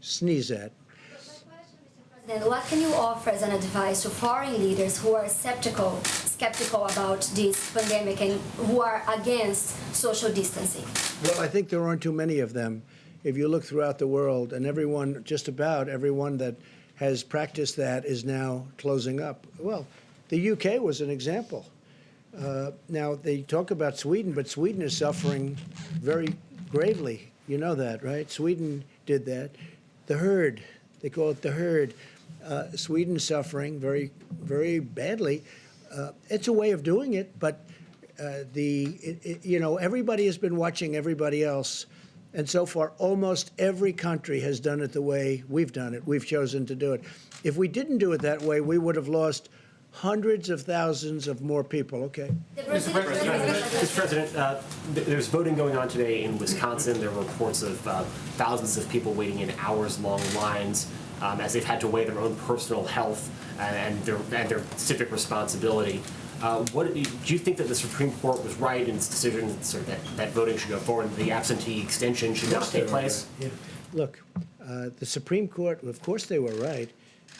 Speaker 2: sneeze at.
Speaker 13: President, what can you offer as an advice to foreign leaders who are skeptical about this pandemic and who are against social distancing?
Speaker 2: Well, I think there aren't too many of them. If you look throughout the world, and everyone, just about everyone that has practiced that is now closing up. Well, the UK was an example. Now, they talk about Sweden, but Sweden is suffering very gravely. You know that, right? Sweden did that. The herd, they call it the herd. Sweden's suffering very, very badly. It's a way of doing it, but you know, everybody has been watching everybody else. And so far, almost every country has done it the way we've done it. We've chosen to do it. If we didn't do it that way, we would have lost hundreds of thousands of more people. Okay.
Speaker 14: Mr. President, there's voting going on today in Wisconsin. There are reports of thousands of people waiting in hours-long lines as they've had to weigh their own personal health and their civic responsibility. What do you think that the Supreme Court was right in its decision that voting should go forward, and the absentee extension should not take place?
Speaker 2: Yeah. Look, the Supreme Court, of course they were right,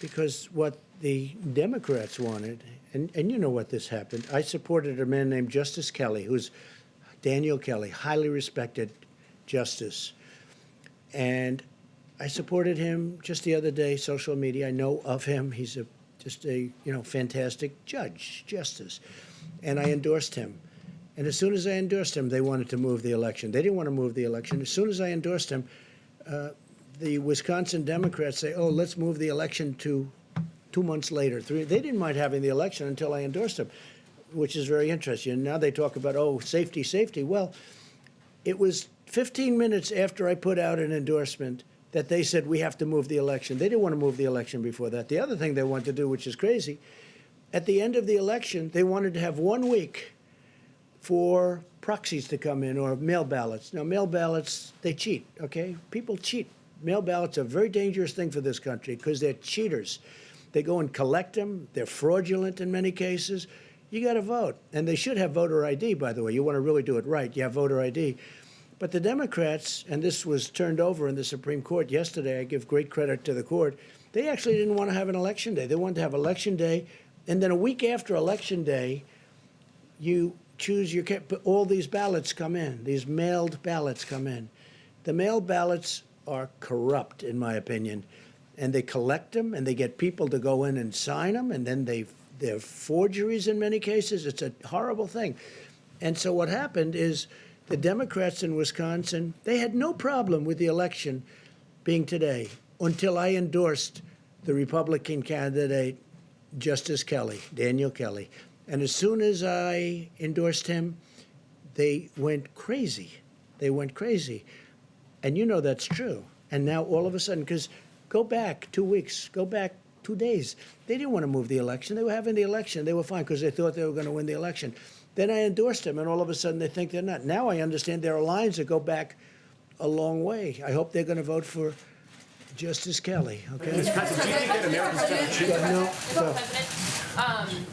Speaker 2: because what the Democrats wanted, and you know what this happened. I supported a man named Justice Kelly, who's Daniel Kelly, highly respected justice. And I supported him just the other day, social media. I know of him. He's just a fantastic justice, and I endorsed him. And as soon as I endorsed him, they wanted to move the election. They didn't want to move the election. As soon as I endorsed him, the Wisconsin Democrats say, "Oh, let's move the election to 2 months later." They didn't mind having the election until I endorsed him, which is very interesting. And now they talk about, oh, safety, safety. Well, it was 15 minutes after I put out an endorsement that they said we have to move the election. They didn't want to move the election before that. The other thing they wanted to do, which is crazy, at the end of the election, they wanted to have 1 week for proxies to come in, or mail ballots. Now, mail ballots, they cheat, okay? People cheat. Mail ballots are a very dangerous thing for this country because they're cheaters. They go and collect them. They're fraudulent in many cases. You got to vote. And they should have voter ID, by the way. You want to really do it right. You have voter ID. But the Democrats, and this was turned over in the Supreme Court yesterday, I give great credit to the court, they actually didn't want to have an election day. They wanted to have election day, and then a week after election day, you choose your, all these ballots come in, these mailed ballots come in. The mailed ballots are corrupt, in my opinion, and they collect them, and they get people to go in and sign them, and then they're forgeries in many cases. It's a horrible thing. And so what happened is, the Democrats in Wisconsin, they had no problem with the election being today until I endorsed the Republican candidate, Justice Kelly, Daniel Kelly. And as soon as I endorsed him, they went crazy. They went crazy. And you know that's true. And now all of a sudden, because go back 2 weeks, go back 2 days, they didn't want to move the election. They were having the election. They were fine because they thought they were going to win the election. Then I endorsed him, and all of a sudden they think they're not. Now I understand there are lines that go back a long way. I hope they're going to vote for Justice Kelly. Okay.
Speaker 14: Mr. President, do you think that Americans
Speaker 15: President,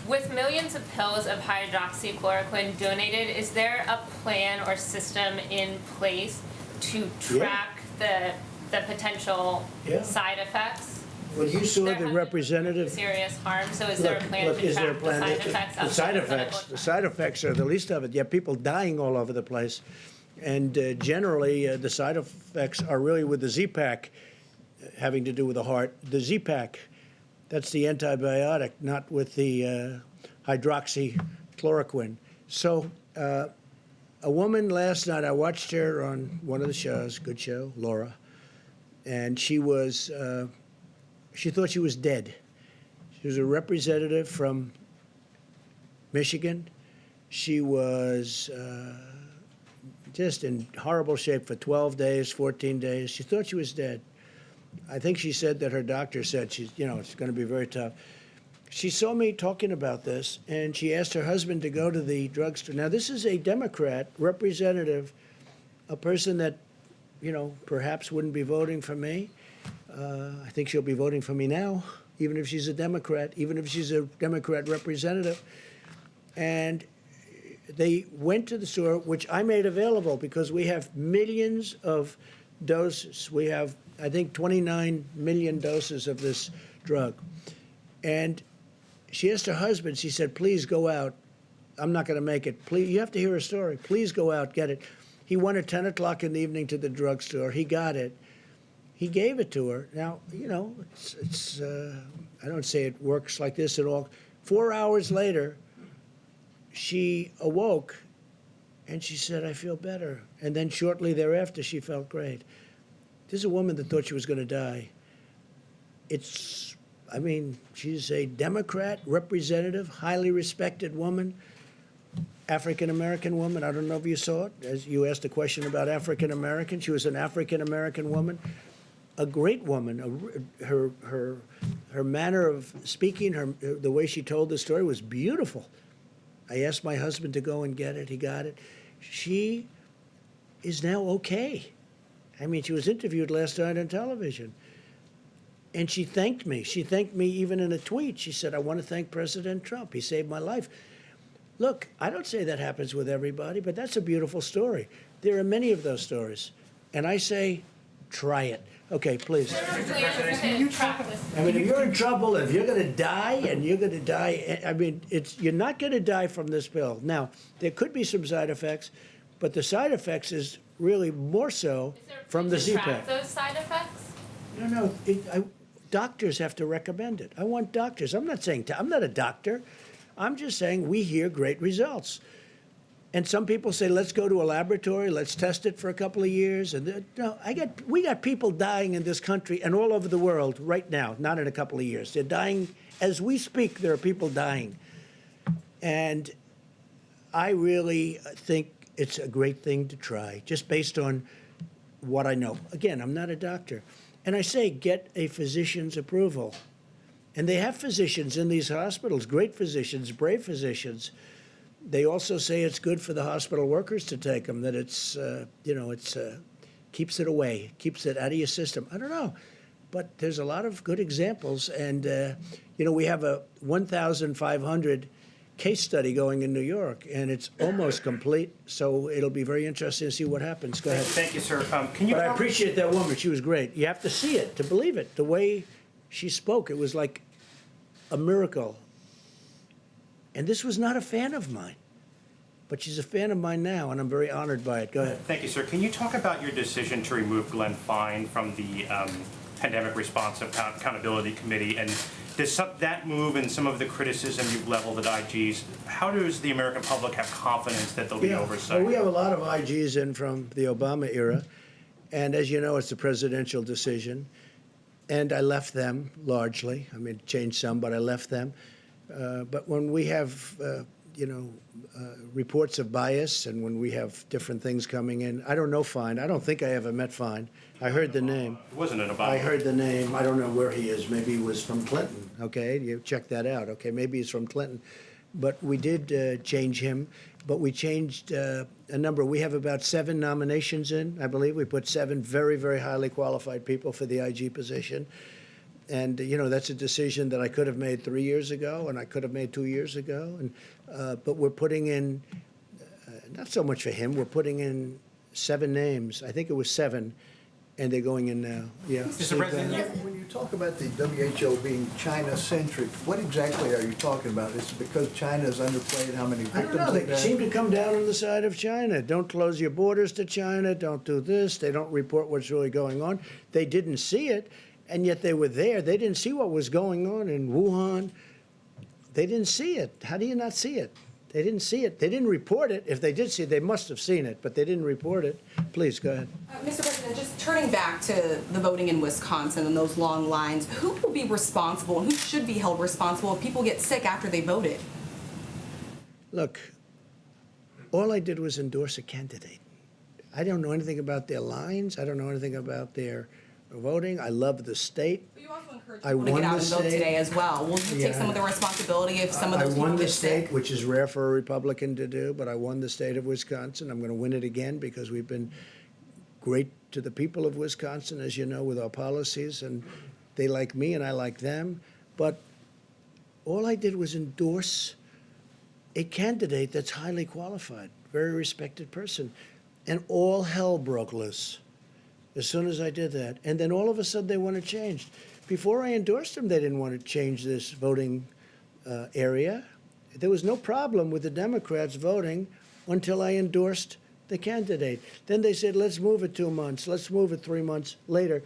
Speaker 15: with millions of pills of hydroxychloroquine donated, is there a plan or system in place to track the potential side effects?
Speaker 2: When you saw
Speaker 15: There
Speaker 2: the
Speaker 15: have been
Speaker 2: representative.
Speaker 15: serious harm, so is there a plan to
Speaker 2: Is there a
Speaker 15: track the
Speaker 2: plan?
Speaker 15: side effects?
Speaker 2: The
Speaker 15: outside
Speaker 2: side
Speaker 15: of
Speaker 2: effects,
Speaker 15: clinical
Speaker 2: the side effects are the least of it. You have people dying all over the place. And generally, the side effects are really with the Z-Pack, having to do with the heart. The Z-Pack, that's the antibiotic, not with the hydroxychloroquine. So a woman last night, I watched her on one of the shows, good show, Laura, and she thought she was dead. She was a representative from Michigan. She was just in horrible shape for 12 days, 14 days. She thought she was dead. I think she said that her doctor said she's, it's going to be very tough. She saw me talking about this, and she asked her husband to go to the drugstore. Now, this is a Democrat representative, a person that, perhaps wouldn't be voting for me. I think she'll be voting for me now, even if she's a Democrat, even if she's a Democrat representative. And they went to the store, which I made available because we have millions of doses. We have, I think, 29 million doses of this drug. And she asked her husband, she said, please go out. I'm not going to make it. Please, you have to hear her story. Please go out, get it. He went at 10 o'clock in the evening to the drugstore. He got it. He gave it to her. Now, it's I don't say it works like this at all. 4 hours later, she awoke, and she said, I feel better. And then shortly thereafter, she felt great. This is a woman that thought she was going to die. She's a Democrat representative, highly respected woman, African-American woman. I don't know if you saw it, as you asked a question about African-American. She was an African-American woman, a great woman. Her manner of speaking, the way she told the story was beautiful. I asked my husband to go and get it. He got it. She is now okay. She was interviewed last night on television. And she thanked me. She thanked me even in a tweet. She said, I want to thank President Trump. He saved my life. Look, I don't say that happens with everybody, but that's a beautiful story. There are many of those stories. And I say, try it. Okay, please. If you're in trouble, if you're going to die, and you're going to die, you're not going to die from this pill. Now, there could be some side effects, but the side effects is really more so from the Z-Pack.
Speaker 15: Those side effects?
Speaker 2: No, doctors have to recommend it. I want doctors. I'm not a doctor. I'm just saying we hear great results. And some people say, let's go to a laboratory, let's test it for a couple of years. And we got people dying in this country and all over the world right now, not in a couple of years. They're dying. As we speak, there are people dying. And I really think it's a great thing to try, just based on what I know. Again, I'm not a doctor. And I say, get a physician's approval. And they have physicians in these hospitals, great physicians, brave physicians. They also say it's good for the hospital workers to take them, that it's keeps it away, keeps it out of your system. I don't know. But there's a lot of good examples. And, we have a 1,500 case study going in New York, and it's almost complete. So it'll be very interesting to see what happens. Go ahead.
Speaker 7: Thank you, sir.
Speaker 2: But I appreciate that woman. She was great. You have to see it to believe it. The way she spoke, it was like a miracle. And this was not a fan of mine, but she's a fan of mine now, and I'm very honored by it. Go ahead.
Speaker 7: Thank you, sir. Can you talk about your decision to remove Glenn Fine from the Pandemic Response Accountability Committee? And does that move and some of the criticism you've leveled at IGs, how does the American public have confidence that there'll be oversight?
Speaker 2: Well, we have a lot of IGs in from the Obama era, and as you know, it's a presidential decision. And I left them largely. Changed some, but I left them. But when we have, reports of bias, and when we have different things coming in, I don't know Fine. I don't think I ever met Fine. I heard the name.
Speaker 7: Wasn't it Obama?
Speaker 2: I heard the name. I don't know where he is. Maybe he was from Clinton. Okay, you check that out. Okay, maybe he's from Clinton. But we did change him. But we changed a number. We have about 7 nominations in, I believe. We put 7 very, very highly qualified people for the IG position. And, that's a decision that I could have made 3 years ago, and I could have made 2 years ago. And but we're putting in, not so much for him, we're putting in 7 names. I think it was 7 and they're going in now. Yeah.
Speaker 7: Mr. President,
Speaker 5: When you talk about the WHO being China-centric, what exactly are you talking about? Is it because China has underplayed how many
Speaker 2: I don't
Speaker 5: victims
Speaker 2: know.
Speaker 5: they've
Speaker 2: They
Speaker 5: had?
Speaker 2: seem to come down on the side of China. Don't close your borders to China. Don't do this. They don't report what's really going on. They didn't see it, and yet they were there. They didn't see what was going on in Wuhan. They didn't see it. How do you not see it? They didn't see it. They didn't report it. If they did see it, they must have seen it, but they didn't report it. Please, go ahead.
Speaker 16: Mr. President, just turning back to the voting in Wisconsin and those long lines, who will be responsible and who should be held responsible if people get sick after they voted?
Speaker 2: Look, all I did was endorse a candidate. I don't know anything about their lines. I don't know anything about their voting. I love the state.
Speaker 16: But you also encourage
Speaker 2: I
Speaker 16: people to
Speaker 2: won
Speaker 16: get out
Speaker 2: the
Speaker 16: and vote
Speaker 2: state.
Speaker 16: today as well. Will you take some of the responsibility if some of those
Speaker 2: I
Speaker 16: people
Speaker 2: won the
Speaker 16: get sick?
Speaker 2: state, which is rare for a Republican to do, but I won the state of Wisconsin. I'm going to win it again because we've been great to the people of Wisconsin, as you know, with our policies, and they like me and I like them. But all I did was endorse a candidate that's highly qualified, very respected person, and all hell broke loose as soon as I did that. And then all of a sudden they want to change. Before I endorsed them, they didn't want to change this voting area. There was no problem with the Democrats voting until I endorsed the candidate. Then they said, let's move it 2 months, let's move it 3 months later.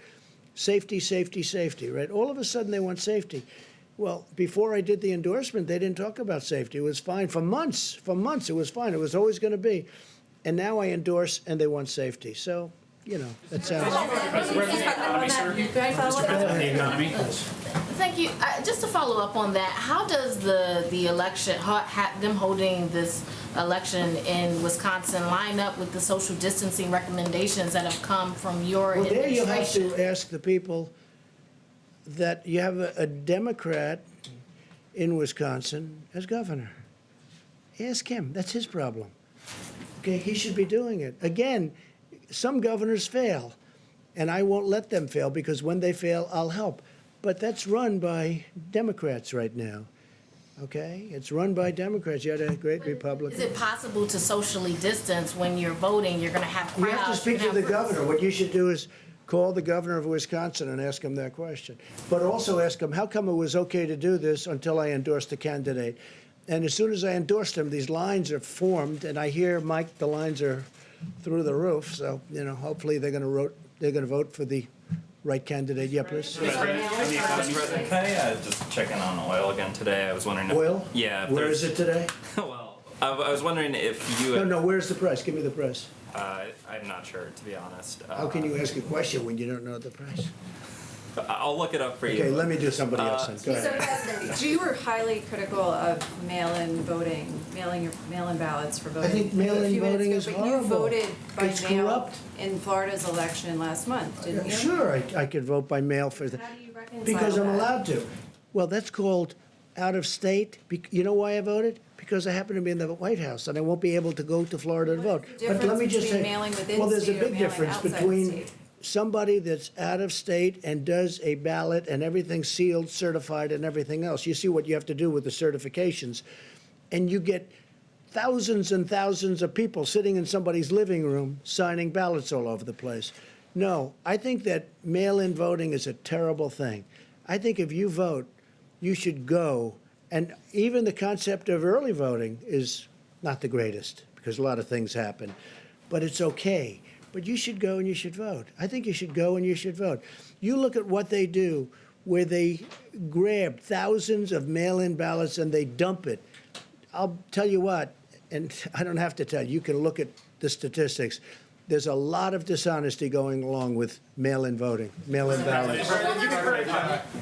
Speaker 2: Safety, safety, safety, right? All of a sudden they want safety. Well, before I did the endorsement, they didn't talk about safety. It was fine for months. For months, it was fine. It was always going to be. And now I endorse, and they want safety. So, you know, that sounds.
Speaker 11: Thank you. Just to follow up on that, how does the election, them holding this election in Wisconsin line up with the social distancing recommendations that have come from your
Speaker 2: Well, there you
Speaker 11: administration?
Speaker 2: have to ask the people that you have a Democrat in Wisconsin as governor. Ask him. That's his problem. Okay, he should be doing it. Again, some governors fail, and I won't let them fail because when they fail, I'll help. But that's run by Democrats right now. Okay, it's run by Democrats. You had a great Republican.
Speaker 11: Is it possible to socially distance when you're voting? You're going to have crowds.
Speaker 2: You have to speak to the governor. What you should do is call the governor of Wisconsin and ask him that question. But also ask him, how come it was okay to do this until I endorsed the candidate? And as soon as I endorsed him, these lines are formed, and I hear, Mike, the lines are through the roof. So, you know, hopefully they're going to vote for the right candidate. Yeah, please.
Speaker 10: Mr. President, can I just check in on oil again today? I was wondering if...
Speaker 2: Oil?
Speaker 10: Yeah.
Speaker 2: Where is it today?
Speaker 10: Well, I was wondering if you...
Speaker 2: No, where's the price? Give me the price.
Speaker 10: I'm not sure, to be honest.
Speaker 2: How can you ask a question when you don't know the price?
Speaker 10: I'll look it up for you.
Speaker 2: Okay, let me do somebody else then. Go ahead.
Speaker 9: So you were highly critical of mail-in voting, mail-in ballots for voting.
Speaker 2: I think mail-in
Speaker 9: a few minutes
Speaker 2: voting
Speaker 9: ago,
Speaker 2: is
Speaker 9: but
Speaker 2: horrible.
Speaker 9: you voted by
Speaker 2: It's
Speaker 9: mail
Speaker 2: corrupt.
Speaker 9: in Florida's election last month, didn't you?
Speaker 2: Sure, I could vote by mail for that.
Speaker 9: How do you reconcile
Speaker 2: Because I'm
Speaker 9: that?
Speaker 2: allowed to. Well, that's called out of state. You know why I voted? Because I happen to be in the White House and I won't be able to go to Florida to vote.
Speaker 9: the
Speaker 2: But let me
Speaker 9: difference
Speaker 2: just
Speaker 9: between
Speaker 2: say,
Speaker 9: mailing within
Speaker 2: well, there's a
Speaker 9: state or
Speaker 2: big
Speaker 9: mailing
Speaker 2: difference
Speaker 9: outside the
Speaker 2: between
Speaker 9: state?
Speaker 2: somebody that's out of state and does a ballot and everything sealed, certified, and everything else. You see what you have to do with the certifications. And you get thousands and thousands of people sitting in somebody's living room signing ballots all over the place. No, I think that mail-in voting is a terrible thing. I think if you vote, you should go. And even the concept of early voting is not the greatest because a lot of things happen. But it's okay. But you should go and you should vote. I think you should go and you should vote. You look at what they do, where they grab thousands of mail-in ballots and they dump it. I'll tell you what, and I don't have to tell you, you can look at the statistics. There's a lot of dishonesty going along with mail-in voting, mail-in ballots.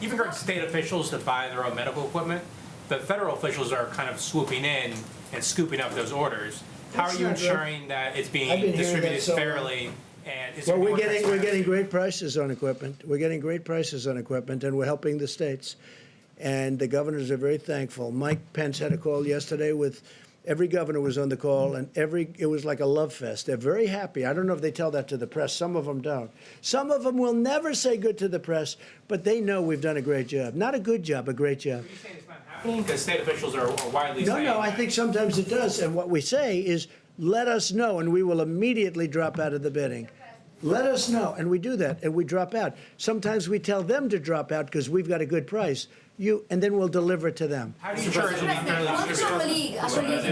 Speaker 17: You've encouraged state officials to buy their own medical equipment. The federal officials are kind of swooping in and scooping up those orders. How are you ensuring that it's being distributed fairly? And is there
Speaker 2: Well,
Speaker 17: more
Speaker 2: we're
Speaker 17: transparency?
Speaker 2: getting great prices on equipment. We're getting great prices on equipment, and we're helping the states. And the governors are very thankful. Mike Pence had a call yesterday with every governor was on the call, and it was like a love fest. They're very happy. I don't know if they tell that to the press. Some of them don't. Some of them will never say good to the press, but they know we've done a great job. Not a good job, a great job.
Speaker 17: Because state officials are widely saying
Speaker 2: No, I think sometimes it does. And what we say is, let us know, and we will immediately drop out of the bidding. Let us know, and we do that, and we drop out. Sometimes we tell them to drop out because we've got a good price. And then we'll deliver it to them.
Speaker 17: How do you ensure it's
Speaker 2: Yeah,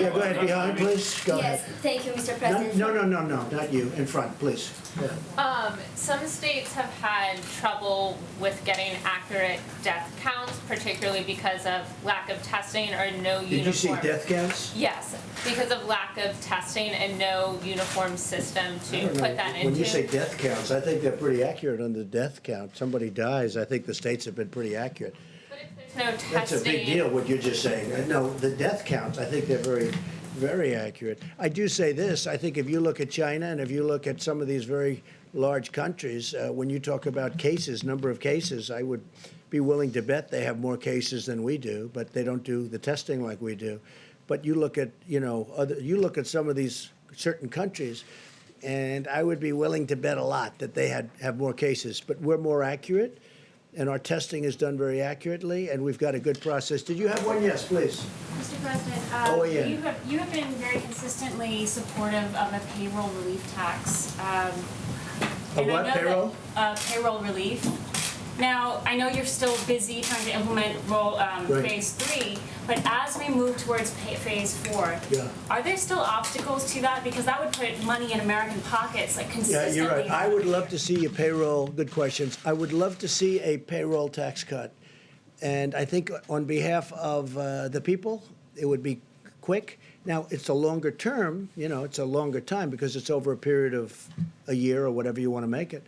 Speaker 2: go ahead, behind, please. Go
Speaker 13: Yes,
Speaker 2: ahead.
Speaker 13: thank you, Mr. President.
Speaker 2: No, not you. In front, please.
Speaker 15: Some states have had trouble with getting accurate death counts, particularly because of lack of testing or no uniform.
Speaker 2: Did you see death counts?
Speaker 15: Yes, because of lack of testing and no uniform system to put that into.
Speaker 2: When you say death counts, I think they're pretty accurate on the death count. Somebody dies, I think the states have been pretty accurate.
Speaker 15: But if there's no testing.
Speaker 2: That's a big deal, what you're just saying. No, the death counts, I think they're very, very accurate. I do say this, I think if you look at China and if you look at some of these very large countries, when you talk about cases, number of cases, I would be willing to bet they have more cases than we do, but they don't do the testing like we do. But you look at, you look at some of these certain countries, and I would be willing to bet a lot that they have more cases. But we're more accurate, and our testing is done very accurately, and we've got a good process. Did you have one? Yes, please.
Speaker 18: Mr. President, you have been very consistently supportive of a payroll relief tax.
Speaker 2: Payroll?
Speaker 18: Payroll relief. Now, I know you're still busy trying to implement phase 3, but as we move towards phase 4, are there still obstacles to that? Because that would put money in American pockets, like consistently.
Speaker 2: Yeah, you're right. I would love to see a payroll, good questions. I would love to see a payroll tax cut. And I think on behalf of the people, it would be quick. Now, it's a longer term, it's a longer time because it's over a period of a year or whatever you want to make it.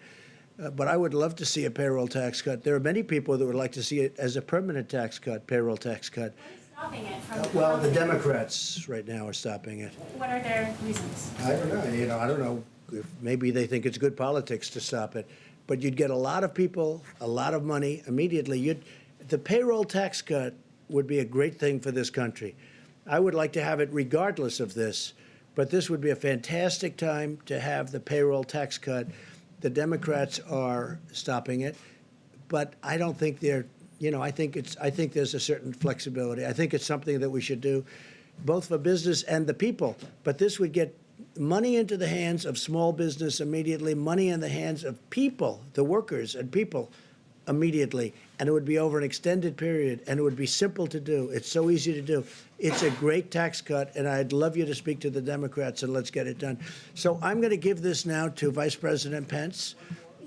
Speaker 2: But I would love to see a payroll tax cut. There are many people that would like to see it as a permanent tax cut, payroll tax cut.
Speaker 18: What is stopping it from?
Speaker 2: Well, the Democrats right now are stopping it.
Speaker 18: What are their reasons?
Speaker 2: I don't know. I don't know. Maybe they think it's good politics to stop it. But you'd get a lot of people, a lot of money immediately. The payroll tax cut would be a great thing for this country. I would like to have it regardless of this. But this would be a fantastic time to have the payroll tax cut. The Democrats are stopping it, but I don't think they're. I think there's a certain flexibility. I think it's something that we should do, both for business and the people. But this would get money into the hands of small business immediately, money in the hands of people, the workers and people, immediately, and it would be over an extended period, and it would be simple to do. It's so easy to do. It's a great tax cut, and I'd love you to speak to the Democrats, and let's get it done. So I'm going to give this now to Vice President Pence,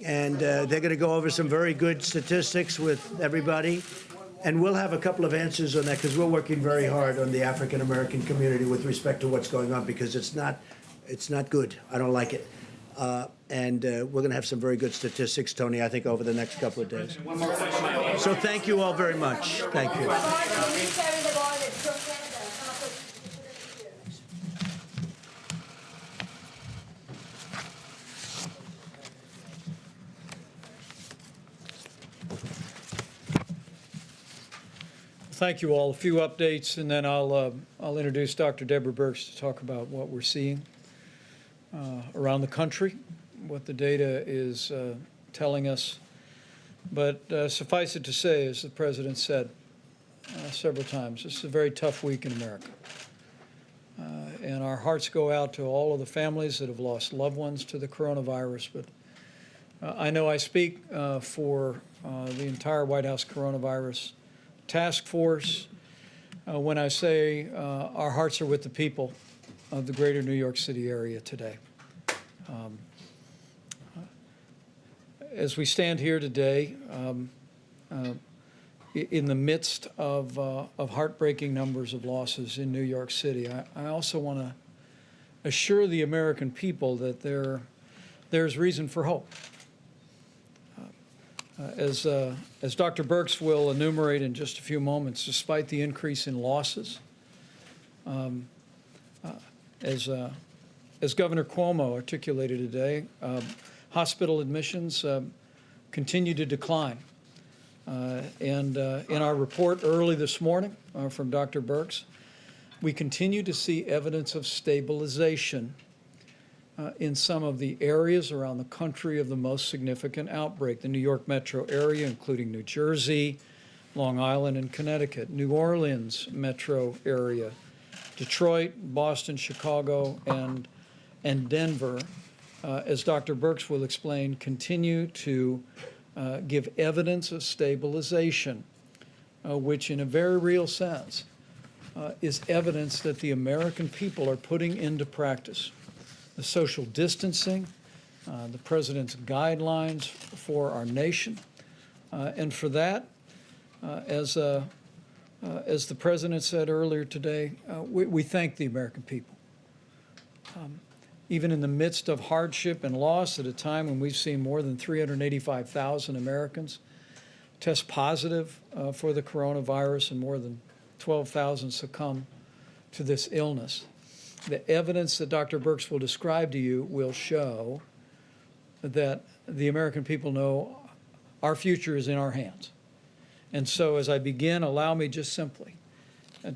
Speaker 2: and they're going to go over some very good statistics with everybody, and we'll have a couple of answers on that, because we're working very hard on the African-American community with respect to what's going on, because it's not good. I don't like it. And we're going to have some very good statistics, Tony, I think, over the next couple of days. So thank you all very much. Thank you.
Speaker 19: Thank you all. A few updates, and then I'll introduce Dr. Deborah Birx to talk about what we're seeing around the country, what the data is telling us. But suffice it to say, as the President said several times, this is a very tough week in America. And our hearts go out to all of the families that have lost loved ones to the coronavirus. But I know I speak for the entire White House coronavirus task force when I say our hearts are with the people of the greater New York City area today. As we stand here today, in the midst of heartbreaking numbers of losses in New York City, I also want to assure the American people that there's reason for hope. As Dr. Birx will enumerate in just a few moments, despite the increase in losses, as Governor Cuomo articulated today, hospital admissions continue to decline. And in our report early this morning from Dr. Birx, we continue to see evidence of stabilization in some of the areas around the country of the most significant outbreak, the New York metro area, including New Jersey, Long Island, and Connecticut, New Orleans metro area, Detroit, Boston, Chicago, and Denver, as Dr. Birx will explain, continue to give evidence of stabilization, which in a very real sense is evidence that the American people are putting into practice the social distancing, the President's guidelines for our nation. And for that, as the President said earlier today, we thank the American people. Even in the midst of hardship and loss at a time when we've seen more than 385,000 Americans test positive for the coronavirus and more than 12,000 succumb to this illness. The evidence that Dr. Birx will describe to you will show that the American people know our future is in our hands. And so as I begin, allow me just simply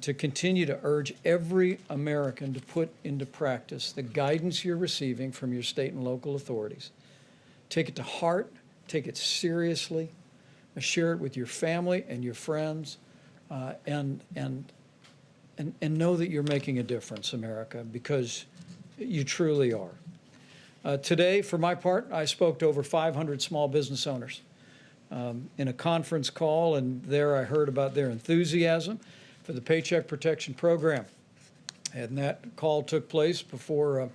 Speaker 19: to continue to urge every American to put into practice the guidance you're receiving from your state and local authorities. Take it to heart, take it seriously, share it with your family and your friends, and know that you're making a difference, America, because you truly are. Today, for my part, I spoke to over 500 small business owners in a conference call, and there I heard about their enthusiasm for the Paycheck Protection Program. And that call took place before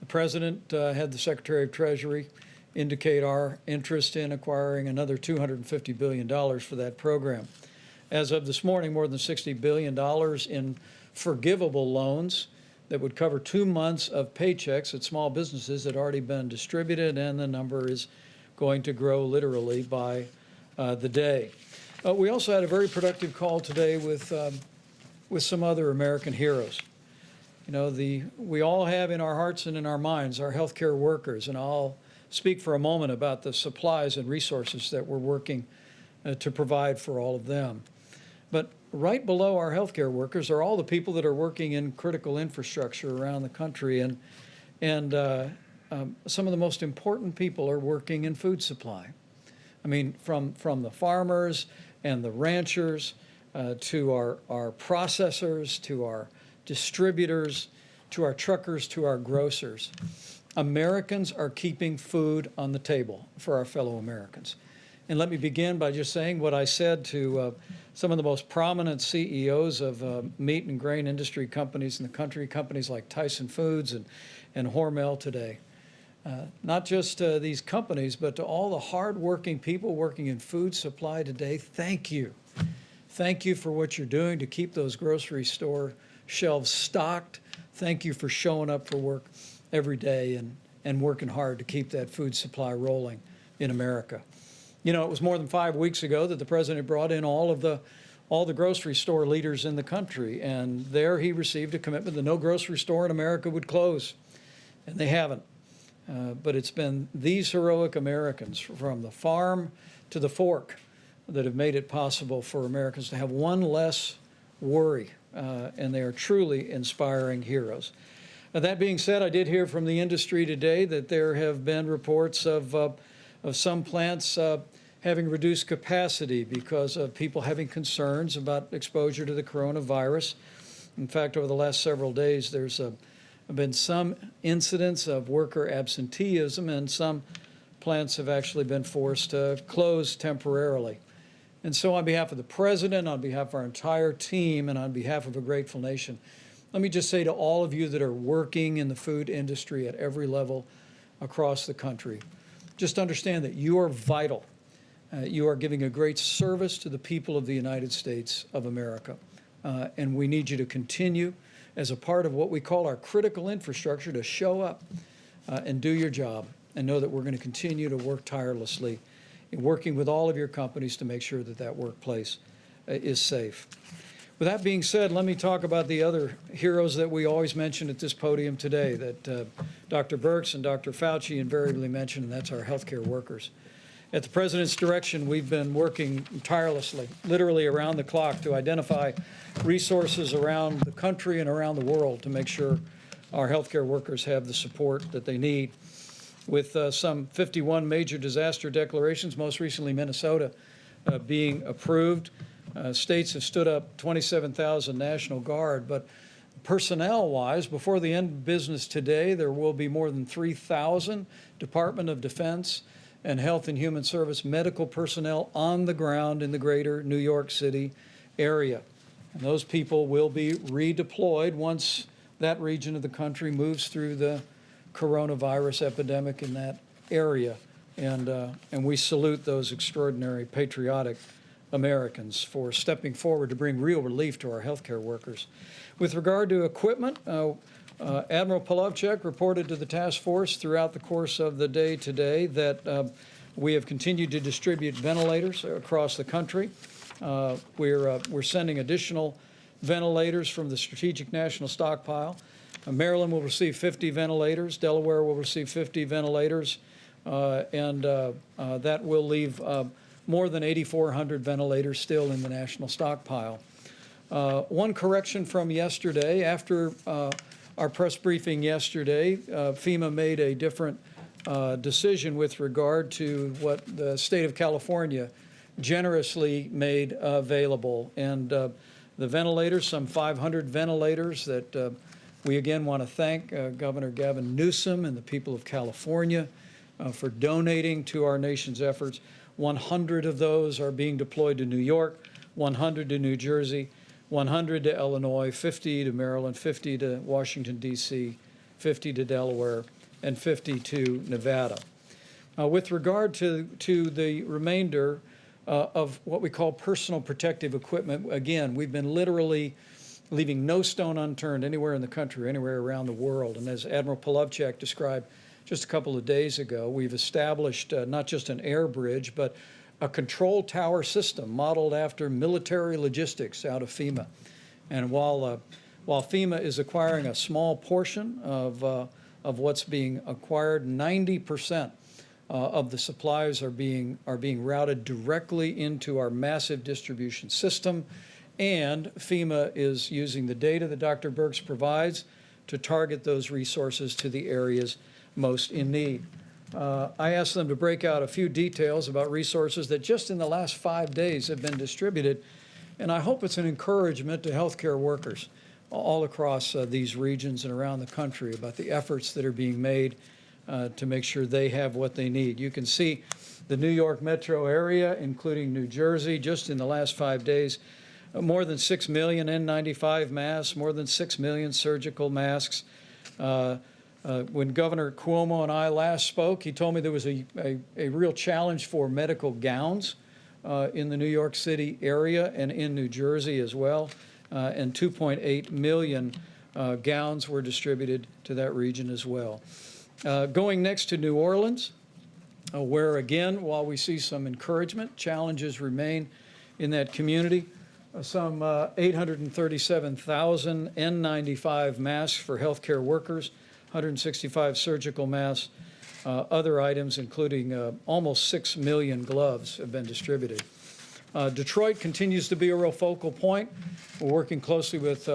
Speaker 19: the President had the Secretary of Treasury indicate our interest in acquiring another $250 billion for that program. As of this morning, more than $60 billion in forgivable loans that would cover 2 months of paychecks at small businesses had already been distributed, and the number is going to grow literally by the day. We also had a very productive call today with some other American heroes. You know, we all have in our hearts and in our minds our healthcare workers, and I'll speak for a moment about the supplies and resources that we're working to provide for all of them. But right below our healthcare workers are all the people that are working in critical infrastructure around the country, and some of the most important people are working in food supply. I mean, from the farmers and the ranchers to our processors, to our distributors, to our truckers, to our grocers. Americans are keeping food on the table for our fellow Americans. And let me begin by just saying what I said to some of the most prominent CEOs of meat and grain industry companies in the country, companies like Tyson Foods and Hormel today. Not just these companies, but to all the hardworking people working in food supply today, thank you. Thank you for what you're doing to keep those grocery store shelves stocked. Thank you for showing up for work every day and working hard to keep that food supply rolling in America. You know, it was more than 5 weeks ago that the President brought in all the grocery store leaders in the country, and there he received a commitment that no grocery store in America would close, and they haven't. But it's been these heroic Americans, from the farm to the fork, that have made it possible for Americans to have one less worry, and they are truly inspiring heroes. That being said, I did hear from the industry today that there have been reports of some plants having reduced capacity because of people having concerns about exposure to the coronavirus. In fact, over the last several days, there's been some incidents of worker absenteeism, and some plants have actually been forced to close temporarily. And so on behalf of the President, on behalf of our entire team, and on behalf of a grateful nation, let me just say to all of you that are working in the food industry at every level across the country, just understand that you are vital. You are giving a great service to the people of the United States of America. And we need you to continue as a part of what we call our critical infrastructure to show up and do your job, and know that we're going to continue to work tirelessly in working with all of your companies to make sure that that workplace is safe. With that being said, let me talk about the other heroes that we always mention at this podium today, that Dr. Birx and Dr. Fauci invariably mention, and that's our healthcare workers. At the President's direction, we've been working tirelessly, literally around the clock, to identify resources around the country and around the world to make sure our healthcare workers have the support that they need. With some 51 major disaster declarations, most recently Minnesota being approved, states have stood up 27,000 National Guard, but Personnel-wise, before the end of business today, there will be more than 3,000 Department of Defense and Health and Human Service medical personnel on the ground in the greater New York City area. And those people will be redeployed once that region of the country moves through the coronavirus epidemic in that area. And we salute those extraordinary patriotic Americans for stepping forward to bring real relief to our healthcare workers. With regard to equipment, Admiral Polovchek reported to the task force throughout the course of the day today that we have continued to distribute ventilators across the country. We're sending additional ventilators from the Strategic National Stockpile. Maryland will receive 50 ventilators. Delaware will receive 50 ventilators. And that will leave more than 8,400 ventilators still in the national stockpile. One correction from yesterday. After our press briefing yesterday, FEMA made a different decision with regard to what the state of California generously made available. And the ventilators, some 500 ventilators that we again want to thank Governor Gavin Newsom and the people of California for donating to our nation's efforts. 100 of those are being deployed to New York, 100 to New Jersey, 100 to Illinois, 50 to Maryland, 50 to Washington, D.C., 50 to Delaware, and 50 to Nevada. With regard to the remainder of what we call personal protective equipment, again, we've been literally leaving no stone unturned anywhere in the country, anywhere around the world. And as Admiral Polovchek described just a couple of days ago, we've established not just an air bridge, but a control tower system modeled after military logistics out of FEMA. And while FEMA is acquiring a small portion of what's being acquired, 90% of the supplies are being routed directly into our massive distribution system. And FEMA is using the data that Dr. Birx provides to target those resources to the areas most in need. I asked them to break out a few details about resources that just in the last 5 days have been distributed, and I hope it's an encouragement to healthcare workers all across these regions and around the country about the efforts that are being made to make sure they have what they need. You can see the New York metro area, including New Jersey, just in the last 5 days, more than 6 million N95 masks, more than 6 million surgical masks. When Governor Cuomo and I last spoke, he told me there was a real challenge for medical gowns in the New York City area and in New Jersey as well. And 2.8 million gowns were distributed to that region as well. Going next to New Orleans, where again, while we see some encouragement, challenges remain in that community. Some 837,000 N95 masks for healthcare workers, 165 surgical masks, other items including almost 6 million gloves have been distributed. Detroit continues to be a real focal point. We're working closely with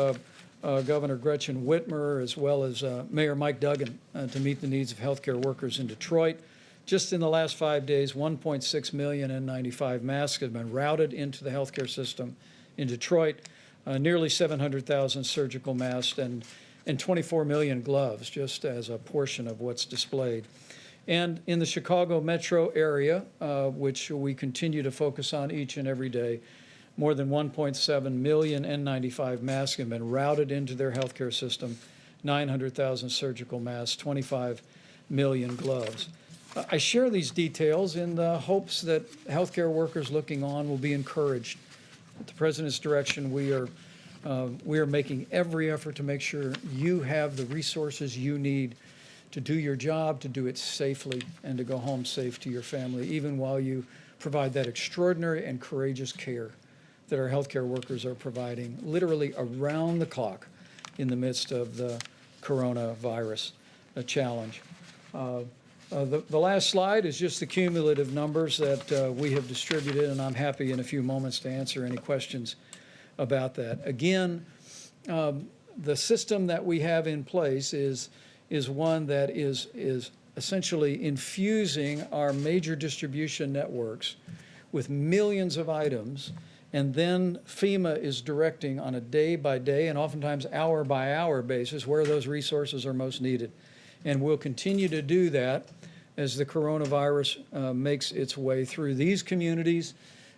Speaker 19: Governor Gretchen Whitmer as well as Mayor Mike Duggan to meet the needs of healthcare workers in Detroit. Just in the last 5 days, 1.6 million N95 masks have been routed into the healthcare system in Detroit, nearly 700,000 surgical masks, and 24 million gloves, just as a portion of what's displayed. And in the Chicago metro area, which we continue to focus on each and every day, more than 1.7 million N95 masks have been routed into their healthcare system, 900,000 surgical masks, 25 million gloves. I share these details in the hopes that healthcare workers looking on will be encouraged. At the President's direction, we are making every effort to make sure you have the resources you need to do your job, to do it safely, and to go home safe to your family, even while you provide that extraordinary and courageous care that our healthcare workers are providing literally around the clock in the midst of the coronavirus challenge. The last slide is just the cumulative numbers that we have distributed, and I'm happy in a few moments to answer any questions about that. Again, the system that we have in place is one that is essentially infusing our major distribution networks with millions of items And then FEMA is directing on a day-by-day and oftentimes hour-by-hour basis where those resources are most needed. And we'll continue to do that as the coronavirus makes its way through these communities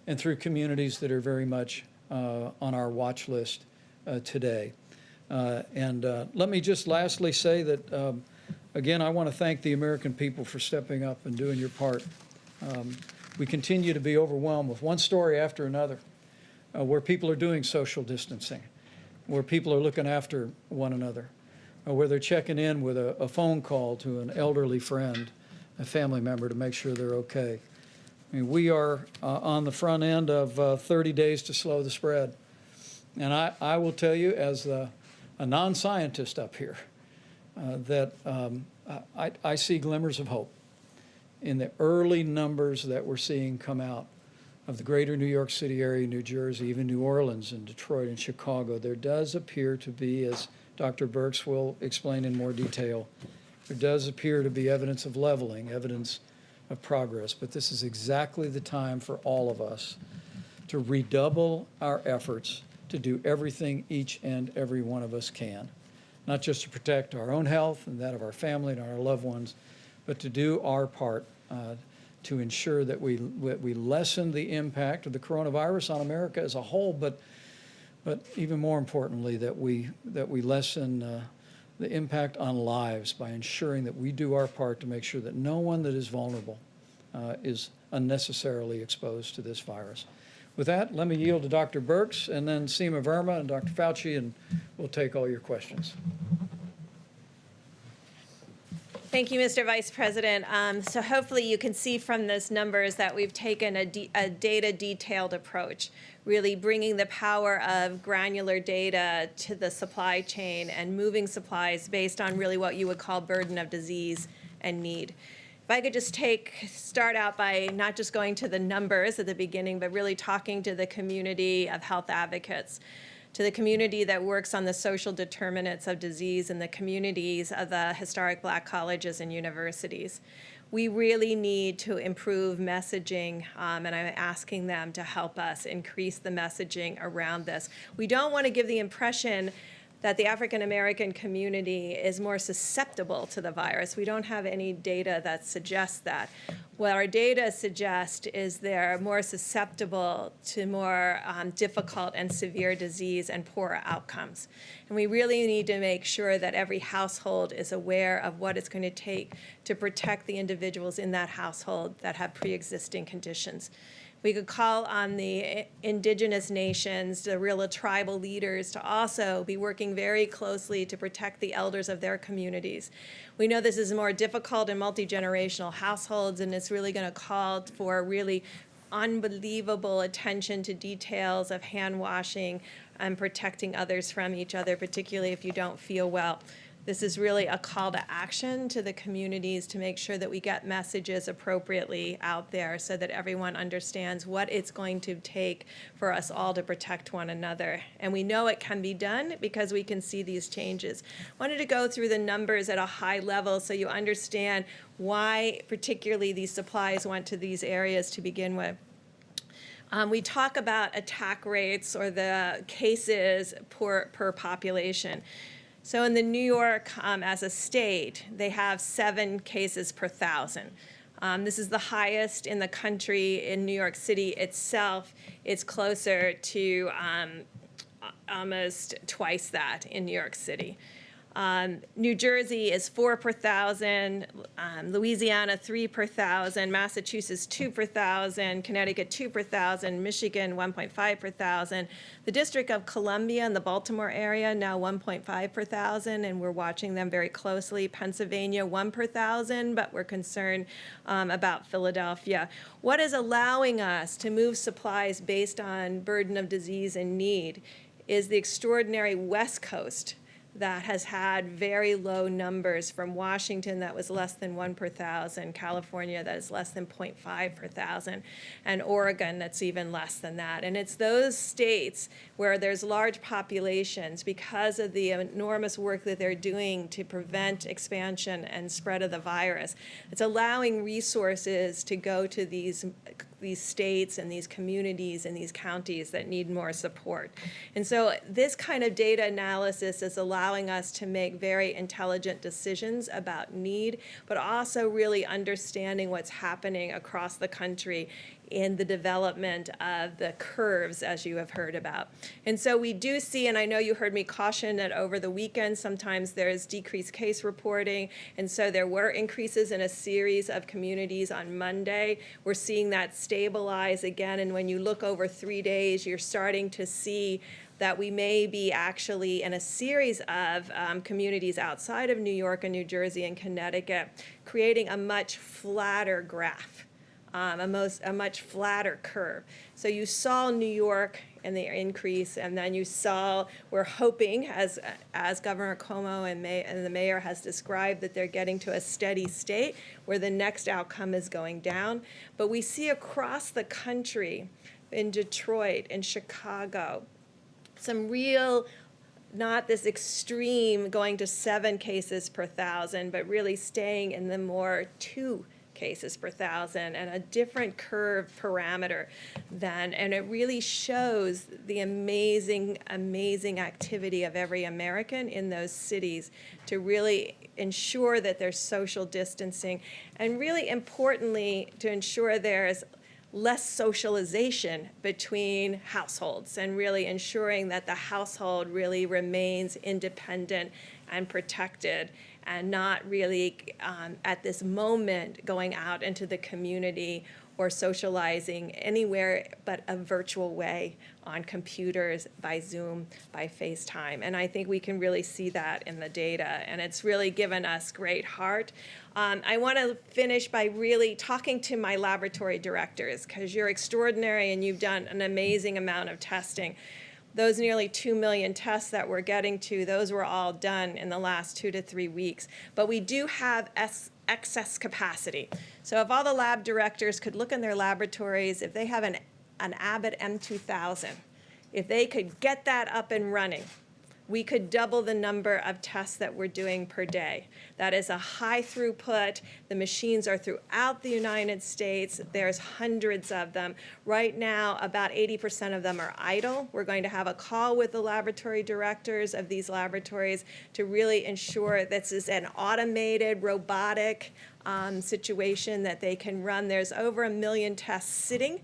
Speaker 19: and through communities that are very much on our watch list today. Let me just lastly say that, again, I want to thank the American people for stepping up and doing your part. We continue to be overwhelmed with one story after another where people are doing social distancing, where people are looking after one another, where they're checking in with a phone call to an elderly friend, a family member, to make sure they're okay. I mean, we are on the front end of 30 days to slow the spread. And I will tell you, as a non-scientist up here, that I see glimmers of hope in the early numbers that we're seeing come out of the greater New York City area, New Jersey, even New Orleans and Detroit and Chicago. There does appear to be, as Dr. Birx will explain in more detail, there does appear to be evidence of leveling, evidence of progress. But this is exactly the time for all of us to redouble our efforts to do everything each and every one of us can, not just to protect our own health and that of our family and our loved ones, but to do our part to ensure that we lessen the impact of the coronavirus on America as a whole, but even more importantly, that we lessen the impact on lives by ensuring that we do our part to make sure that no one that is vulnerable is unnecessarily exposed to this virus. With that, let me yield to Dr. Birx and then Seema Verma and Dr. Fauci, and we'll take all your questions.
Speaker 1: Thank you, Mr. Vice President. So hopefully you can see from those numbers that we've taken a data-detailed approach, really bringing the power of granular data to the supply chain and moving supplies based on really what you would call burden of disease and need. If I could just start out by not just going to the numbers at the beginning, but really talking to the community of health advocates, to the community that works on the social determinants of disease and the communities of the historic Black colleges and universities. We really need to improve messaging, and I'm asking them to help us increase the messaging around this. We don't want to give the impression that the African American community is more susceptible to the virus. We don't have any data that suggests that. What our data suggest is they're more susceptible to more difficult and severe disease and poorer outcomes. And we really need to make sure that every household is aware of what it's going to take to protect the individuals in that household that have pre-existing conditions. We could call on the indigenous nations, the real tribal leaders, to also be working very closely to protect the elders of their communities. We know this is more difficult in multi-generational households, and it's really going to call for really unbelievable attention to details of hand washing and protecting others from each other, particularly if you don't feel well. This is really a call to action to the communities to make sure that we get messages appropriately out there so that everyone understands what it's going to take for us all to protect one another. And we know it can be done because we can see these changes. I wanted to go through the numbers at a high level so you understand why particularly these supplies went to these areas to begin with. We talk about attack rates or the cases per population. So in the New York, as a state, they have 7 cases per 1,000. This is the highest in the country. In New York City itself, it's closer to almost twice that in New York City. New Jersey is 4 per 1,000, Louisiana 3 per 1,000, Massachusetts 2 per 1,000, Connecticut 2 per 1,000, Michigan 1.5 per 1,000. The District of Columbia and the Baltimore area now 1.5 per 1,000, and we're watching them very closely. Pennsylvania 1 per 1,000, but we're concerned about Philadelphia. What is allowing us to move supplies based on burden of disease and need is the extraordinary West Coast that has had very low numbers, from Washington that was less than 1 per 1,000, California that is less than 0.5 per 1,000, and Oregon that's even less than that. And it's those states where there's large populations, because of the enormous work that they're doing to prevent expansion and spread of the virus, it's allowing resources to go to these these states and these communities and these counties that need more support. And so this kind of data analysis is allowing us to make very intelligent decisions about need, but also really understanding what's happening across the country in the development of the curves, as you have heard about. And so we do see, and I know you heard me caution that over the weekend, sometimes there's decreased case reporting, and so there were increases in a series of communities on Monday. We're seeing that stabilize again, and when you look over 3 days, you're starting to see that we may be actually in a series of communities outside of New York and New Jersey and Connecticut, creating a much flatter graph. A much flatter curve. So you saw New York and the increase, and then you saw, we're hoping, as Governor Cuomo and the mayor has described, that they're getting to a steady state where the next outcome is going down. But we see across the country, in Detroit, in Chicago, some real, not this extreme going to 7 cases per 1,000, but really staying in the more 2 cases per 1,000 and a different curve parameter then. And it really shows the amazing, amazing activity of every American in those cities to really ensure that there's social distancing, and really importantly, to ensure there's less socialization between households, and really ensuring that the household really remains independent and protected, and not really at this moment going out into the community or socializing anywhere but a virtual way on computers, by Zoom, by FaceTime. And I think we can really see that in the data, and it's really given us great heart. I want to finish by really talking to my laboratory directors, because you're extraordinary and you've done an amazing amount of testing. Those nearly 2 million tests that we're getting to, those were all done in the last 2 to 3 weeks. But we do have excess capacity. So if all the lab directors could look in their laboratories, if they have an Abbott M2000, if they could get that up and running, we could double the number of tests that we're doing per day. That is a high throughput. The machines are throughout the United States. There's hundreds of them. Right now, about 80% of them are idle. We're going to have a call with the laboratory directors of these laboratories to really ensure this is an automated, robotic situation that they can run. There's over 1 million tests sitting,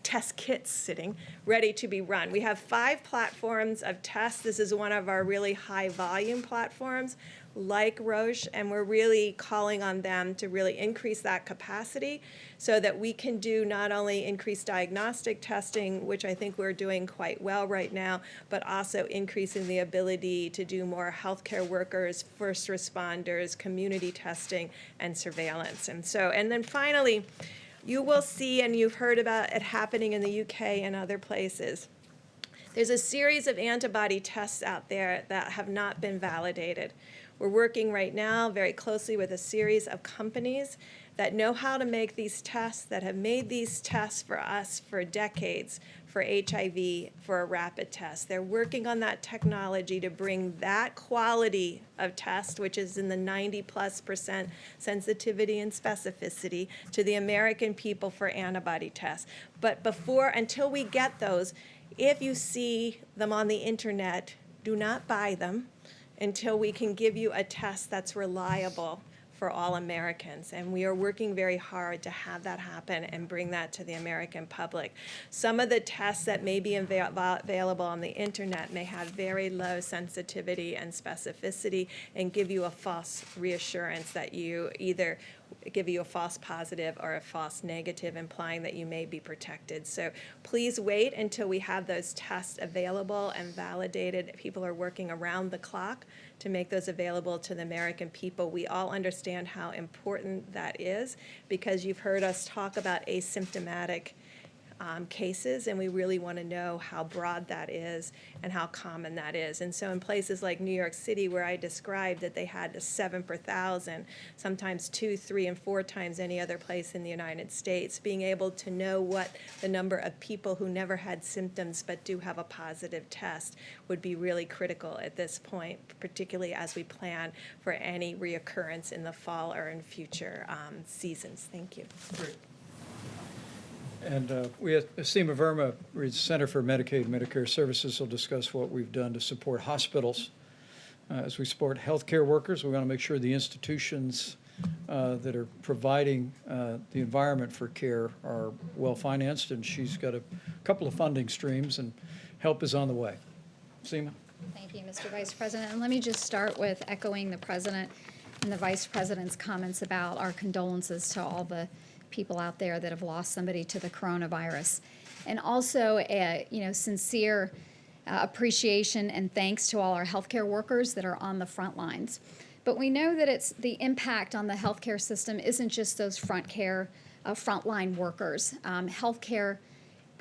Speaker 1: test kits sitting, ready to be run. We have 5 platforms of tests. This is one of our really high volume platforms, like Roche, and we're really calling on them to really increase that capacity so that we can do not only increased diagnostic testing, which I think we're doing quite well right now, but also increasing the ability to do more healthcare workers, first responders, community testing, and surveillance. And then finally, you will see, and you've heard about it happening in the UK and other places, there's a series of antibody tests out there that have not been validated. We're working right now very closely with a series of companies that know how to make these tests, that have made these tests for us for decades, for HIV, for a rapid test. They're working on that technology to bring that quality of test, which is in the 90+% sensitivity and specificity, to the American people for antibody tests. But until we get those, if you see them on the internet, do not buy them until we can give you a test that's reliable for all Americans. And we are working very hard to have that happen and bring that to the American public. Some of the tests that may be available on the internet may have very low sensitivity and specificity and give you a false reassurance that you either give you a false positive or a false negative, implying that you may be protected. So please wait until we have those tests available and validated. People are working around the clock to make those available to the American people. We all understand how important that is, because you've heard us talk about asymptomatic cases, and we really want to know how broad that is and how common that is. And so in places like New York City, where I described that they had a 7 per 1,000, sometimes 2, 3, and 4 times any other place in the United States, being able to know what the number of people who never had symptoms but do have a positive test would be really critical at this point, particularly as we plan for any reoccurrence in the fall or in future seasons. Thank you.
Speaker 19: Great. And we have Seema Verma, Center for Medicaid and Medicare Services, will discuss what we've done to support hospitals. As we support healthcare workers, we want to make sure the institutions that are providing the environment for care are well-financed, and she's got a couple of funding streams, and help is on the way. Seema?
Speaker 3: Thank you, Mr. Vice President. And let me just start with echoing the President and the Vice President's comments about our condolences to all the people out there that have lost somebody to the coronavirus. And also, sincere appreciation and thanks to all our healthcare workers that are on the front lines. But we know that it's the impact on the healthcare system isn't just those frontline workers. Healthcare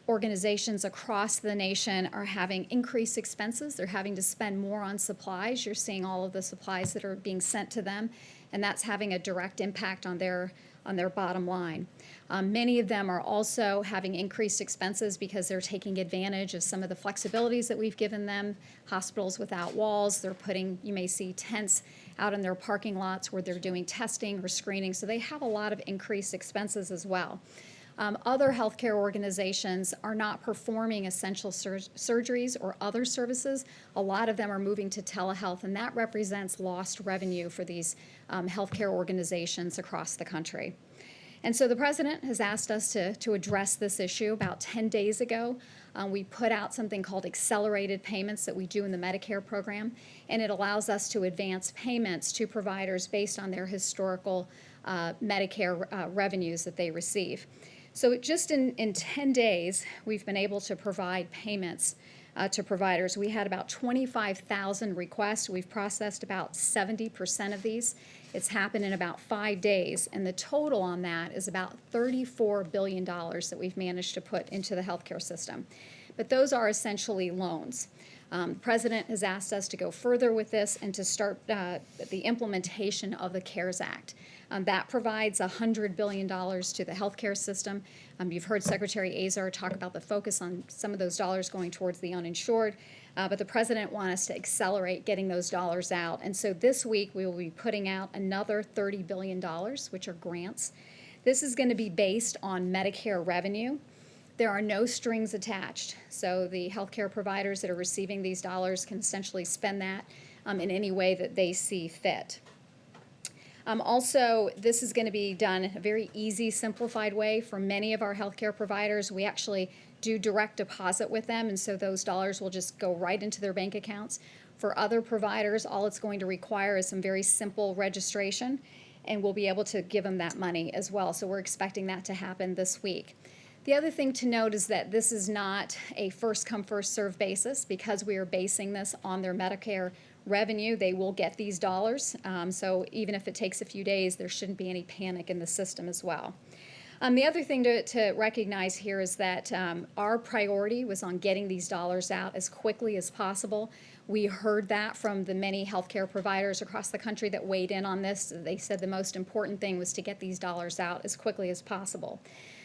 Speaker 3: organizations across the nation are having increased expenses. They're having to spend more on supplies. You're seeing all of the supplies that are being sent to them, and that's having a direct impact on their bottom line. Many of them are also having increased expenses because they're taking advantage of some of the flexibilities that we've given them. Hospitals without walls, they're putting, you may see tents out in their parking lots where they're doing testing or screening, so they have a lot of increased expenses as well. Other healthcare organizations are not performing essential surgeries or other services. A lot of them are moving to telehealth, and that represents lost revenue for these healthcare organizations across the country. And so the President has asked us to address this issue. About 10 days ago, we put out something called accelerated payments that we do in the Medicare program, and it allows us to advance payments to providers based on their historical Medicare revenues that they receive. So just in 10 days, we've been able to provide payments to providers. We had about 25,000 requests. We've processed about 70% of these. It's happened in about 5 days, and the total on that is about $34 billion that we've managed to put into the healthcare system. But those are essentially loans. The President has asked us to go further with this and to start the implementation of the CARES Act. That provides $100 billion to the healthcare system. You've heard Secretary Azar talk about the focus on some of those dollars going towards the uninsured, but the President wants us to accelerate getting those dollars out. And so this week we will be putting out another $30 billion, which are grants. This is going to be based on Medicare revenue. There are no strings attached, so the healthcare providers that are receiving these dollars can essentially spend that in any way that they see fit. Also, this is going to be done in a very easy, simplified way. For many of our healthcare providers, we actually do direct deposit with them, and so those dollars will just go right into their bank accounts. For other providers, all it's going to require is some very simple registration, and we'll be able to give them that money as well. So we're expecting that to happen this week. The other thing to note is that this is not a first-come, first-served basis. Because we are basing this on their Medicare revenue, they will get these dollars. So even if it takes a few days, there shouldn't be any panic in the system as well. The other thing to recognize here is that our priority was on getting these dollars out as quickly as possible. We heard that from the many healthcare providers across the country that weighed in on this. They said the most important thing was to get these dollars out as quickly as possible.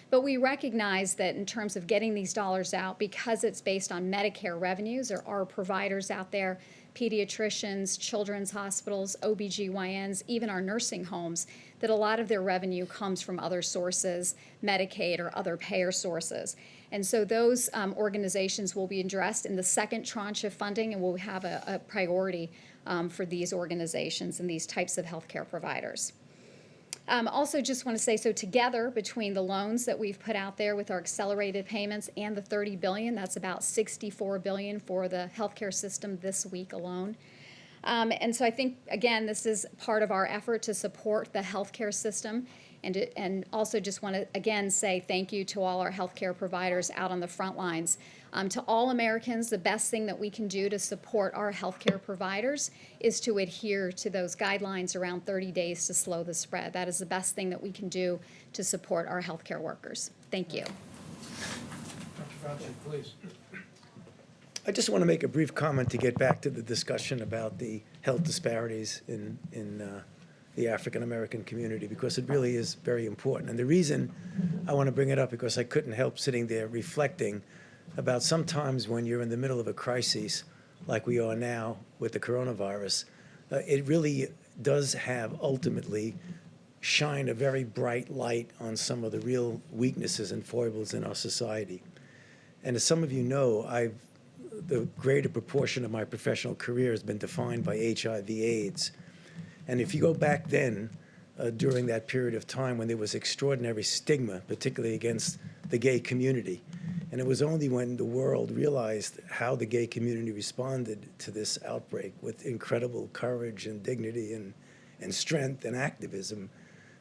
Speaker 3: But we recognize that in terms of getting these dollars out, because it's based on Medicare revenues, there are providers out there, pediatricians, children's hospitals, OBGYNs, even our nursing homes, that a lot of their revenue comes from other sources, Medicaid or other payer sources. And so those organizations will be addressed in the second tranche of funding, and we'll have a priority for these organizations and these types of healthcare providers. Also just want to say, so together between the loans that we've put out there with our accelerated payments and the $30 billion, that's about $64 billion for the healthcare system this week alone. And so I think, again, this is part of our effort to support the healthcare system, and also just want to, again, say thank you to all our healthcare providers out on the front lines. To all Americans, the best thing that we can do to support our healthcare providers is to adhere to those guidelines around 30 days to slow the spread. That is the best thing that we can do to support our healthcare workers. Thank you.
Speaker 19: Dr. Fauci, please.
Speaker 4: I just want to make a brief comment to get back to the discussion about the health disparities in the African American community, because it really is very important. And the reason I want to bring it up, because I couldn't help sitting there reflecting about sometimes when you're in the middle of a crisis like we are now with the coronavirus, it really does have ultimately shine a very bright light on some of the real weaknesses and foibles in our society. And as some of you know, the greater proportion of my professional career has been defined by HIV/AIDS. And if you go back then, during that period of time when there was extraordinary stigma, particularly against the gay community, and it was only when the world realized how the gay community responded to this outbreak with incredible courage and dignity and strength and activism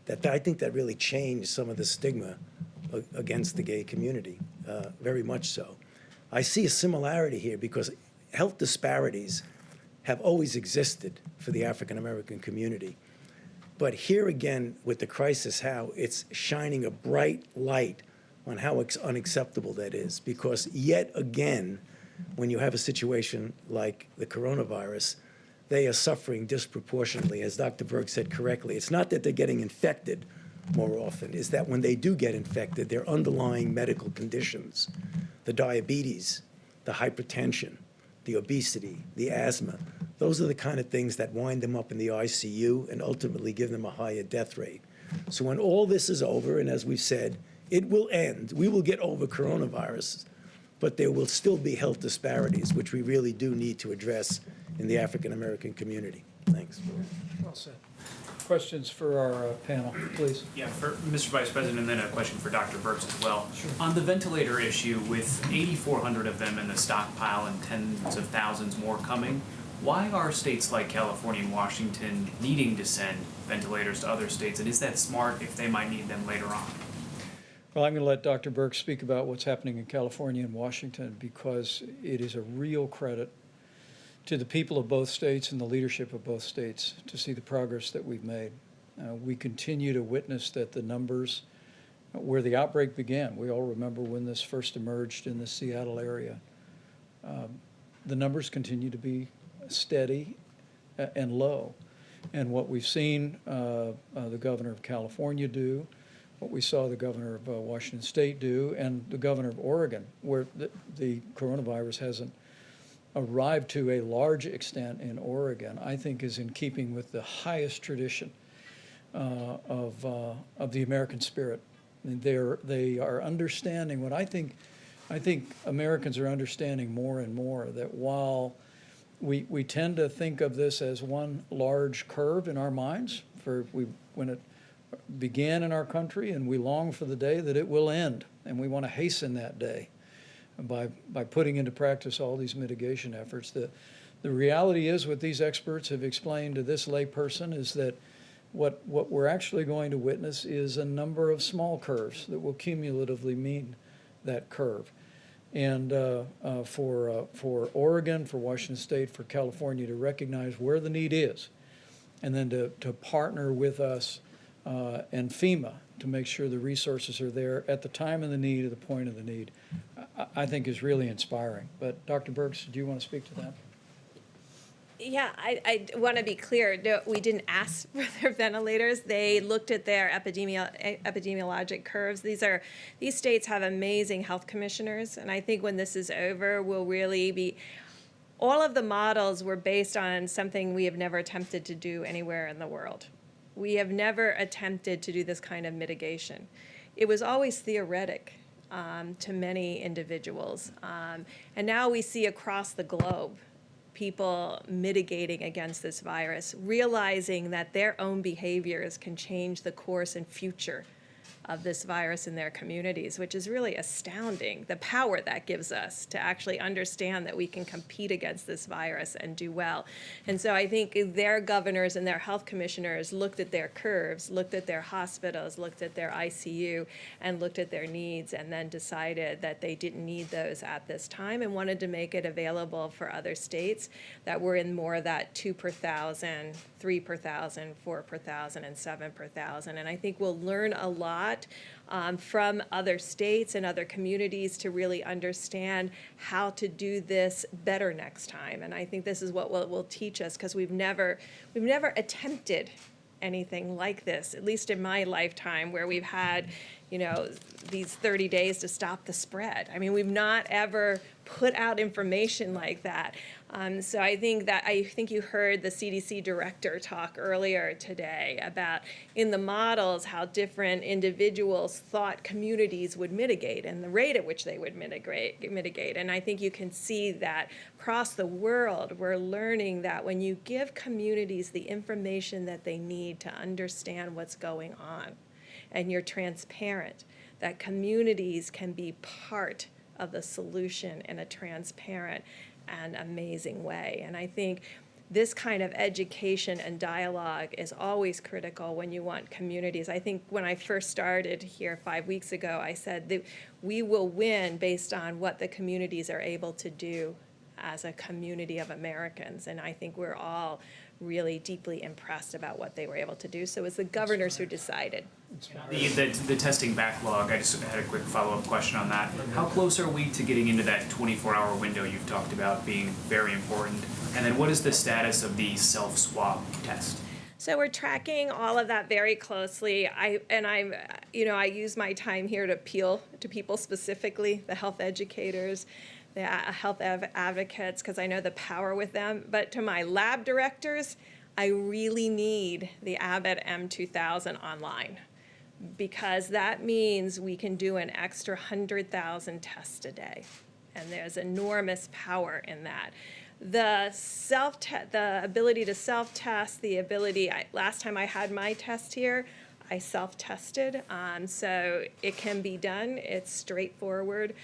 Speaker 4: that I think that really changed some of the stigma against the gay community, very much so. I see a similarity here because health disparities have always existed for the African American community. But here again, with the crisis, how it's shining a bright light on how unacceptable that is. Because yet again, when you have a situation like the coronavirus, they are suffering disproportionately. As Dr. Berg said correctly, it's not that they're getting infected more often, it's that when they do get infected, their underlying medical conditions, the diabetes, the hypertension, the obesity, the asthma, those are the kind of things that wind them up in the ICU and ultimately give them a higher death rate. So when all this is over, and as we've said, it will end, we will get over coronavirus, but there will still be health disparities, which we really do need to address in the African American community. Thanks.
Speaker 19: Well said. Questions for our panel, please.
Speaker 8: Yeah, for Mr. Vice President, and then a question for Dr. Birx as well. Sure. On the ventilator issue, with 8,400 of them in the stockpile and tens of thousands more coming, why are states like California and Washington needing to send ventilators to other states, and is that smart if they might need them later on?
Speaker 19: Well, I'm going to let Dr. Birx speak about what's happening in California and Washington because it is a real credit to the people of both states and the leadership of both states to see the progress that we've made. We continue to witness that the numbers where the outbreak began, we all remember when this first emerged in the Seattle area, the numbers continue to be steady and low. And what we've seen the governor of California do, what we saw the governor of Washington State do, and the governor of Oregon, where the coronavirus hasn't arrived to a large extent in Oregon, I think is in keeping with the highest tradition of the American spirit. And they are understanding what I think Americans are understanding more and more, that while we tend to think of this as one large curve in our minds when it began in our country, and we long for the day that it will end, and we want to hasten that day by putting into practice all these mitigation efforts. The reality is, what these experts have explained to this layperson is that what we're actually going to witness is a number of small curves that will cumulatively mean that curve. And for Oregon, for Washington State, for California to recognize where the need is, and then to partner with us and FEMA to make sure the resources are there at the time of the need, at the point of the need, I think is really inspiring. But Dr. Birx, do you want to speak to that?
Speaker 1: Yeah, I want to be clear. No, we didn't ask for their ventilators. They looked at their epidemiologic curves. These states have amazing health commissioners, and I think when this is over, we'll really be. All of the models were based on something we have never attempted to do anywhere in the world. We have never attempted to do this kind of mitigation. It was always theoretic to many individuals, and now we see across the globe people mitigating against this virus, realizing that their own behaviors can change the course and future of this virus in their communities, which is really astounding, the power that gives us to actually understand that we can compete against this virus and do well. And so I think their governors and their health commissioners looked at their curves, looked at their hospitals, looked at their ICU, and looked at their needs, and then decided that they didn't need those at this time and wanted to make it available for other states that were in more of that 2 per 1,000, 3 per 1,000, 4 per 1,000, and 7 per 1,000. And I think we'll learn a lot from other states and other communities to really understand how to do this better next time. And I think this is what will teach us, because we've never attempted anything like this, at least in my lifetime, where we've had, these 30 days to stop the spread. I mean, we've not ever put out information like that. So I think you heard the CDC director talk earlier today about in the models how different individuals thought communities would mitigate and the rate at which they would mitigate. And I think you can see that across the world, we're learning that when you give communities the information that they need to understand what's going on, and you're transparent, that communities can be part of the solution in a transparent and amazing way. And I think this kind of education and dialogue is always critical when you want communities. I think when I first started here 5 weeks ago, I said that we will win based on what the communities are able to do as a community of Americans. And I think we're all really deeply impressed about what they were able to do. So it's the governors who decided.
Speaker 8: The testing backlog, I just had a quick follow-up question on that. How close are we to getting into that 24-hour window you've talked about being very important? And then what is the status of the self-swab test?
Speaker 1: So we're tracking all of that very closely. I use my time here to appeal to people specifically, the health educators, the health advocates, because I know the power with them. But to my lab directors, I really need the Abbott M2000 online, because that means we can do an extra 100,000 tests a day. And there's enormous power in that. The ability to self-test, last time I had my test here, I self-tested, so it can be done. It's straightforward.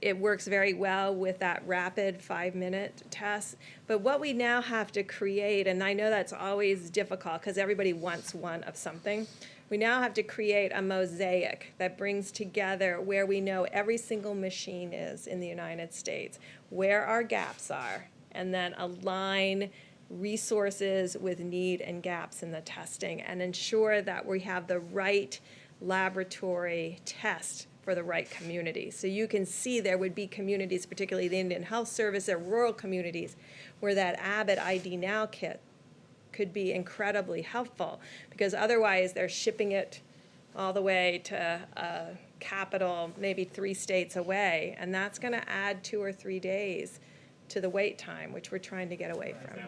Speaker 1: It works very well with that rapid 5-minute test. But what we now have to create, and I know that's always difficult because everybody wants one of something, we now have to create a mosaic that brings together where we know every single machine is in the United States, where our gaps are, and then align resources with need and gaps in the testing and ensure that we have the right laboratory test for the right community. So you can see there would be communities, particularly the Indian Health Service or rural communities, where that Abbott ID Now kit could be incredibly helpful, because otherwise they're shipping it all the way to a capital, maybe 3 states away, and that's going to add 2 or 3 days to the wait time, which we're trying to get away from.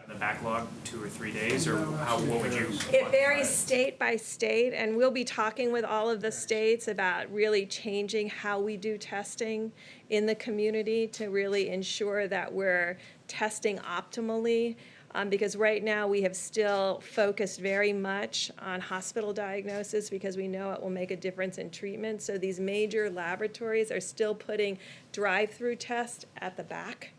Speaker 8: The backlog, 2 or 3 days, or what would you?
Speaker 1: It varies state by state, and we'll be talking with all of the states about really changing how we do testing in the community to really ensure that we're testing optimally. Because right now we have still focused very much on hospital diagnosis because we know it will make a difference in treatment. So these major laboratories are still putting drive-through tests at the back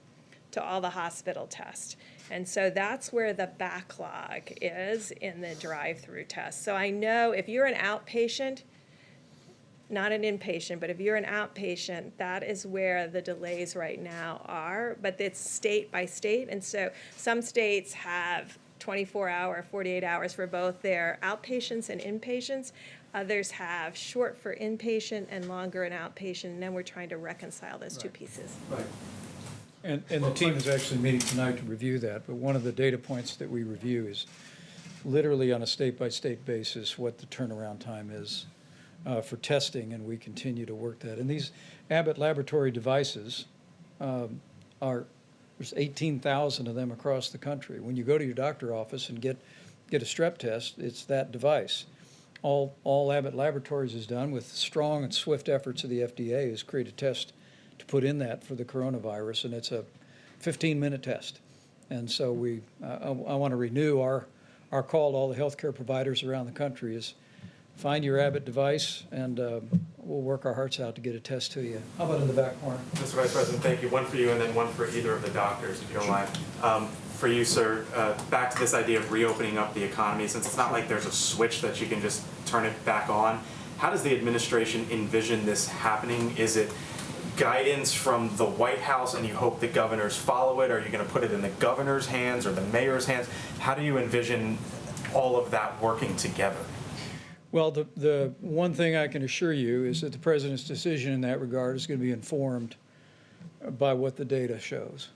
Speaker 1: to all the hospital tests. And so that's where the backlog is in the drive-through tests. So I know if you're an outpatient, not an inpatient, but if you're an outpatient, that is where the delays right now are, but it's state by state. And so some states have 24-hour, 48 hours for both their outpatients and inpatients. Others have short for inpatient and longer in outpatient, and then we're trying to reconcile those two pieces.
Speaker 19: Right. And the team is actually meeting tonight to review that, but one of the data points that we review is literally on a state-by-state basis what the turnaround time is for testing, and we continue to work that. And these Abbott laboratory devices there's 18,000 of them across the country. When you go to your doctor office and get a strep test, it's that device. All Abbott Laboratories has done with strong and swift efforts of the FDA is create a test to put in that for the coronavirus, and it's a 15-minute test. And so I want to renew our call to all the healthcare providers around the country is find your Abbott device, and we'll work our hearts out to get a test to you. How about in the back corner?
Speaker 6: Mr. Vice President, thank you. One for you and then one for either of the doctors, if you don't mind. For you, sir, back to this idea of reopening up the economy, since it's not like there's a switch that you can just turn it back on. How does the administration envision this happening? Is it guidance from the White House and you hope the governors follow it? Are you going to put it in the governor's hands or the mayor's hands? How do you envision all of that working together?
Speaker 19: Well, the one thing I can assure you is that the president's decision in that regard is going to be informed by what the data shows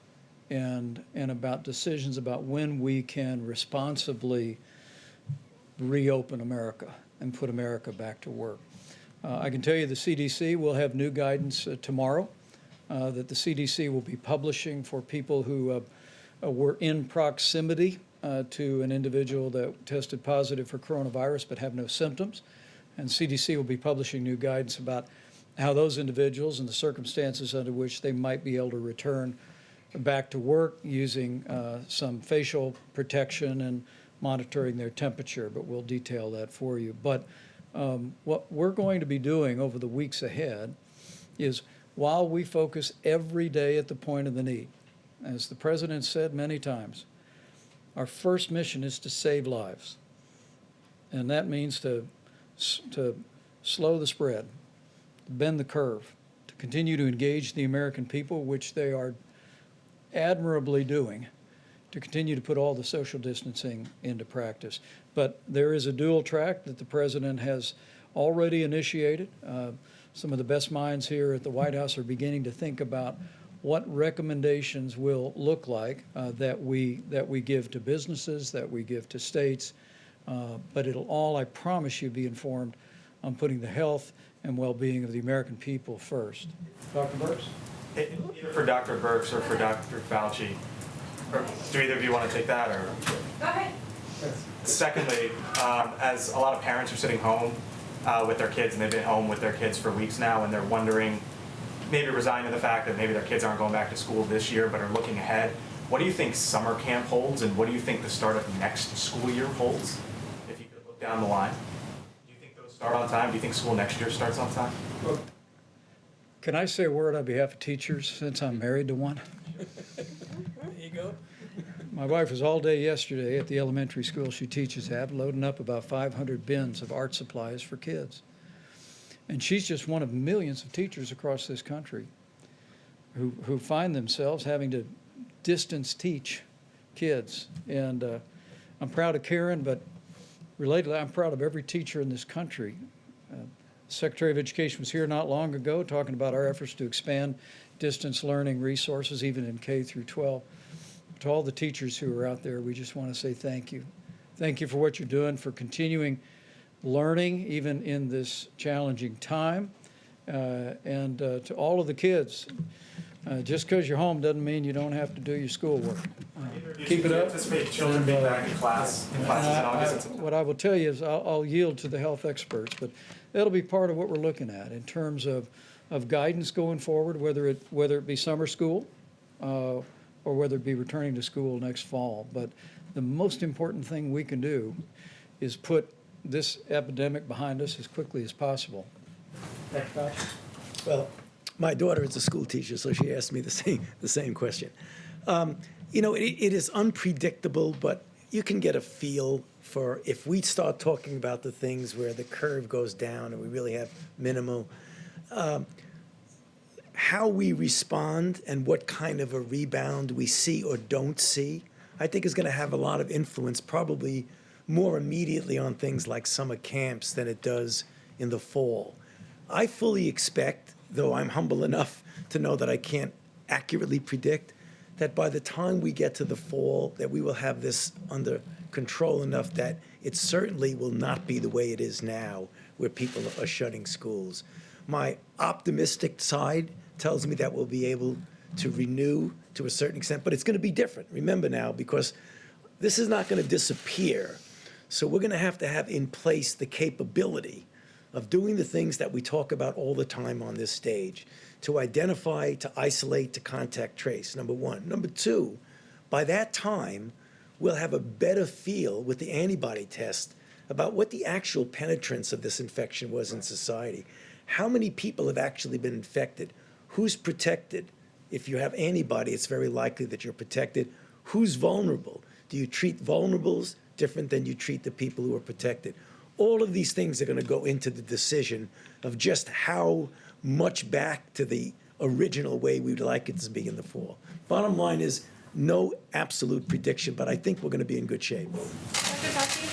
Speaker 19: and about decisions about when we can responsibly reopen America and put America back to work. I can tell you the CDC will have new guidance tomorrow that the CDC will be publishing for people who were in proximity to an individual that tested positive for coronavirus but have no symptoms. And CDC will be publishing new guidance about how those individuals and the circumstances under which they might be able to return back to work using some facial protection and monitoring their temperature, but we'll detail that for you. But what we're going to be doing over the weeks ahead is, while we focus every day at the point of the need, as the President said many times, our first mission is to save lives. And that means to slow the spread, to bend the curve, to continue to engage the American people, which they are admirably doing, to continue to put all the social distancing into practice. But there is a dual track that the President has already initiated. Some of the best minds here at the White House are beginning to think about what recommendations will look like that we give to businesses, that we give to states. But it'll all, I promise you, be informed on putting the health and well-being of the American people first. Dr. Birx?
Speaker 6: Either for Dr. Birx or for Dr. Fauci. Or do either of you want to take that? Or?
Speaker 18: Go ahead.
Speaker 6: Secondly, as a lot of parents are sitting home with their kids, and they've been home with their kids for weeks now, and they're wondering, maybe resigned to the fact that maybe their kids aren't going back to school this year, but are looking ahead, what do you think summer camp holds, and what do you think the start of next school year holds, if you could look down the line? Do you think those start on time? Do you think school next year starts on time?
Speaker 19: Can I say a word on behalf of teachers, since I'm married to one?
Speaker 4: There you go.
Speaker 19: My wife was all day yesterday at the elementary school she teaches at, loading up about 500 bins of art supplies for kids. And she's just one of millions of teachers across this country who find themselves having to distance teach kids. And I'm proud of Karen, but relatedly, I'm proud of every teacher in this country. The Secretary of Education was here not long ago talking about our efforts to expand distance learning resources, even in K through 12. To all the teachers who are out there, we just want to say thank you. Thank you for what you're doing, for continuing learning even in this challenging time. And to all of the kids, just because you're home doesn't mean you don't have to do your schoolwork. Keep it up.
Speaker 6: Anticipate children being back in classes in August?
Speaker 19: What I will tell you is I'll yield to the health experts, but that'll be part of what we're looking at in terms of guidance going forward, whether it be summer school or whether it be returning to school next fall. But the most important thing we can do is put this epidemic behind us as quickly as possible.
Speaker 4: Well, my daughter is a school teacher, so she asked me the same question. You know, it is unpredictable, but you can get a feel for if we start talking about the things where the curve goes down and we really have minimal, how we respond and what kind of a rebound we see or don't see, I think is going to have a lot of influence, probably more immediately on things like summer camps than it does in the fall. I fully expect, though I'm humble enough to know that I can't accurately predict, that by the time we get to the fall, that we will have this under control enough that it certainly will not be the way it is now, where people are shutting schools. My optimistic side tells me that we'll be able to renew to a certain extent, but it's going to be different. Remember now, because this is not going to disappear. So we're going to have in place the capability of doing the things that we talk about all the time on this stage, to identify, to isolate, to contact trace, number one. Number two, by that time, we'll have a better feel with the antibody test about what the actual penetrance of this infection was in society. How many people have actually been infected? Who's protected? If you have antibody, it's very likely that you're protected. Who's vulnerable? Do you treat vulnerables different than you treat the people who are protected? All of these things are going to go into the decision of just how much back to the original way we'd like it to be in the fall. Bottom line is no absolute prediction, but I think we're going to be in good shape.
Speaker 9: Dr. Fauci?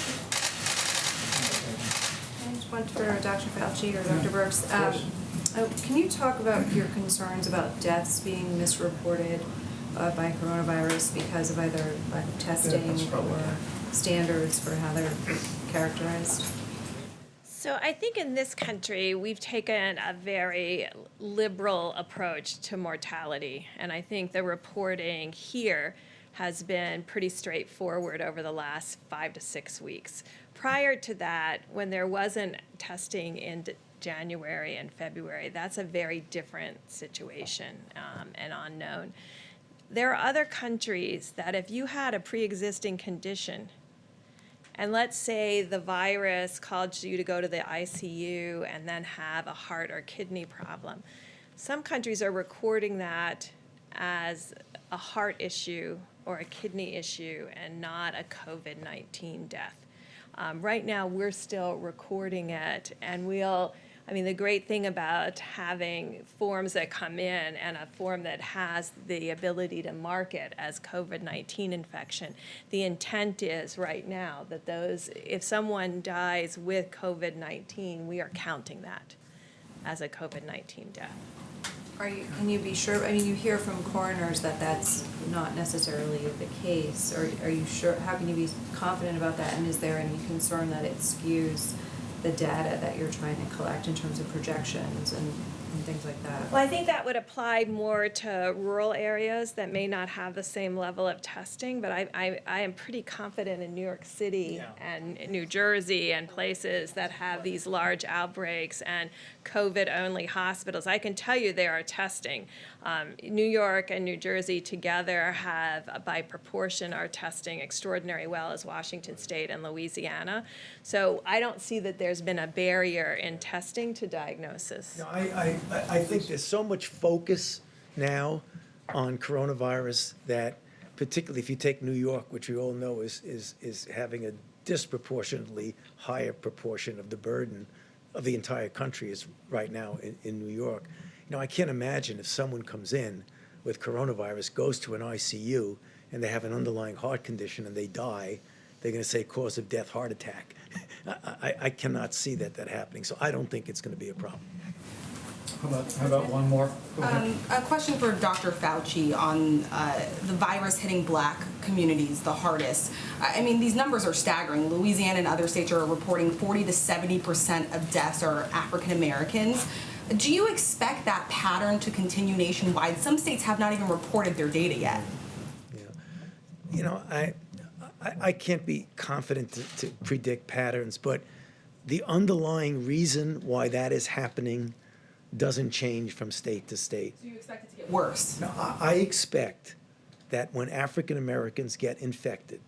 Speaker 9: I just want for Dr. Fauci or Dr. Birx. Can you talk about your concerns about deaths being misreported by coronavirus because of either lack of testing or standards for how they're characterized?
Speaker 1: So I think in this country, we've taken a very liberal approach to mortality. And I think the reporting here has been pretty straightforward over the last 5 to 6 weeks. Prior to that, when there wasn't testing in January and February, that's a very different situation and unknown. There are other countries that if you had a pre-existing condition, and let's say the virus caused you to go to the ICU and then have a heart or kidney problem, some countries are recording that as a heart issue or a kidney issue and not a COVID-19 death. Right now, we're still recording it, and the great thing about having forms that come in and a form that has the ability to mark it as COVID-19 infection, the intent is right now that if someone dies with COVID-19, we are counting that as a COVID-19 death.
Speaker 9: Can you be sure, you hear from coroners that that's not necessarily the case. Are you sure, how can you be confident about that? And is there any concern that it skews the data that you're trying to collect in terms of projections and things like that?
Speaker 1: Well, I think that would apply more to rural areas that may not have the same level of testing, but I am pretty confident in New York City and New Jersey and places that have these large outbreaks and COVID-only hospitals. I can tell you they are testing. New York and New Jersey together have, by proportion, are testing extraordinarily well as Washington State and Louisiana. So I don't see that there's been a barrier in testing to diagnosis.
Speaker 4: No, I think there's so much focus now on coronavirus that, particularly if you take New York, which we all know is having a disproportionately higher proportion of the burden of the entire country is right now in New York. I can't imagine if someone comes in with coronavirus, goes to an ICU, and they have an underlying heart condition and they die, they're going to say cause of death, heart attack. I cannot see that happening, so I don't think it's going to be a problem.
Speaker 19: How about one more?
Speaker 16: A question for Dr. Fauci on the virus hitting Black communities the hardest. These numbers are staggering. Louisiana and other states are reporting 40 to 70% of deaths are African Americans. Do you expect that pattern to continue nationwide? Some states have not even reported their data yet.
Speaker 4: I can't be confident to predict patterns, but the underlying reason why that is happening doesn't change from state to state.
Speaker 16: So you expect it to get worse?
Speaker 4: No, I expect that when African Americans get infected,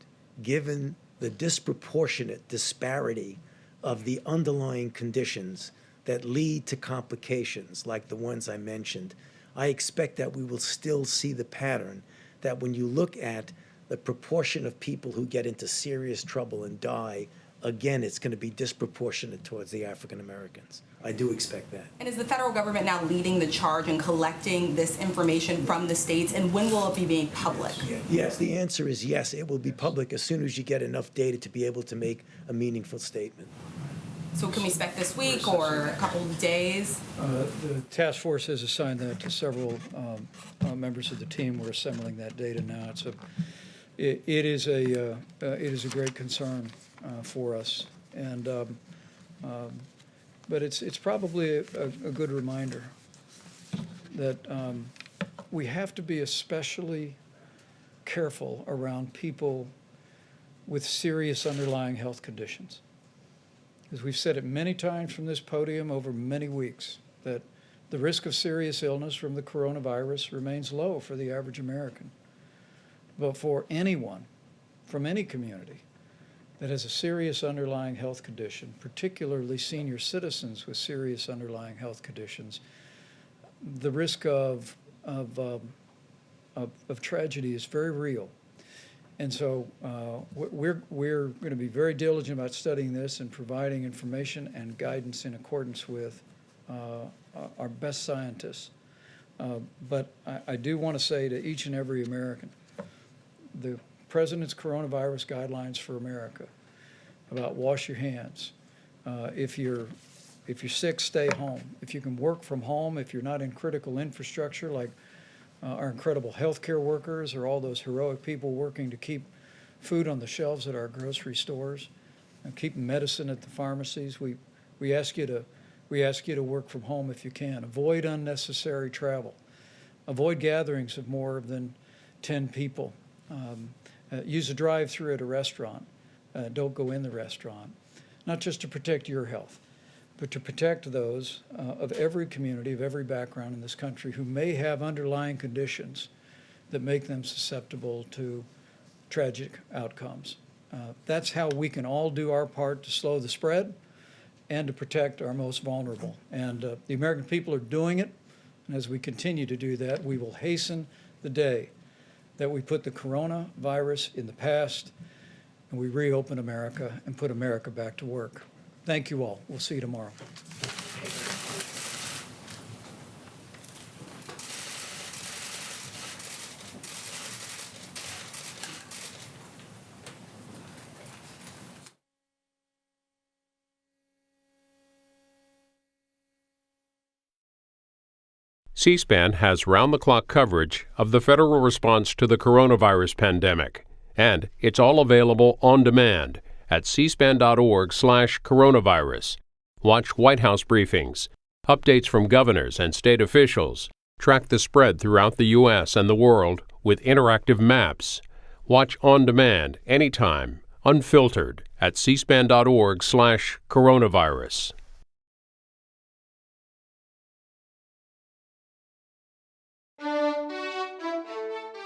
Speaker 4: given the disproportionate disparity of the underlying conditions that lead to complications like the ones I mentioned, I expect that we will still see the pattern that when you look at the proportion of people who get into serious trouble and die, again, it's going to be disproportionate towards the African Americans. I do expect that.
Speaker 16: And is the federal government now leading the charge in collecting this information from the states, and when will it be made public?
Speaker 4: Yes, the answer is yes. It will be public as soon as you get enough data to be able to make a meaningful statement.
Speaker 16: So can we expect this week or a couple of days?
Speaker 19: The task force has assigned that to several members of the team. We're assembling that data now. It is a great concern for us, and but it's probably a good reminder that we have to be especially careful around people with serious underlying health conditions. As we've said it many times from this podium over many weeks, that the risk of serious illness from the coronavirus remains low for the average American. But for anyone from any community that has a serious underlying health condition, particularly senior citizens with serious underlying health conditions, the risk of tragedy is very real. And so we're going to be very diligent about studying this and providing information and guidance in accordance with our best scientists. But I do want to say to each and every American, the President's coronavirus guidelines for America about wash your hands. If you're sick, stay home. If you can work from home, if you're not in critical infrastructure like our incredible healthcare workers or all those heroic people working to keep food on the shelves at our grocery stores and keep medicine at the pharmacies. We We ask you to work from home if you can. Avoid unnecessary travel. Avoid gatherings of more than 10 people. Use a drive-through at a restaurant. Don't go in the restaurant. Not just to protect your health, but to protect those of every community, of every background in this country who may have underlying conditions that make them susceptible to tragic outcomes. That's how we can all do our part to slow the spread and to protect our most vulnerable. And the American people are doing it. And as we continue to do that, we will hasten the day that we put the coronavirus in the past and we reopen America and put America back to work. Thank you all. We'll see you tomorrow.
Speaker 20: C-SPAN has round-the-clock coverage of the federal response to the coronavirus pandemic, and it's all available on demand at cspan.org/coronavirus. Watch White House briefings, updates from governors and state officials, track the spread throughout the U.S. and the world with interactive maps. Watch on demand, anytime, unfiltered at cspan.org/coronavirus.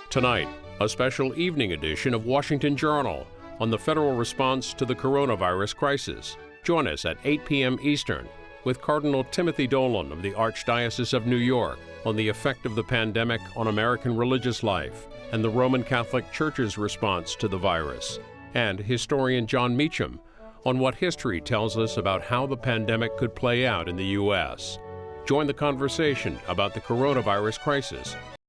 Speaker 20: Tonight, a special evening edition of Washington Journal on the federal response to the coronavirus crisis. Join us at 8 p.m. Eastern with Cardinal Timothy Dolan of the Archdiocese of New York on the effect of the pandemic on American religious life and the Roman Catholic Church's response to the virus, and historian John Meacham on what history tells us about how the pandemic could play out in the U.S. Join the conversation about the coronavirus crisis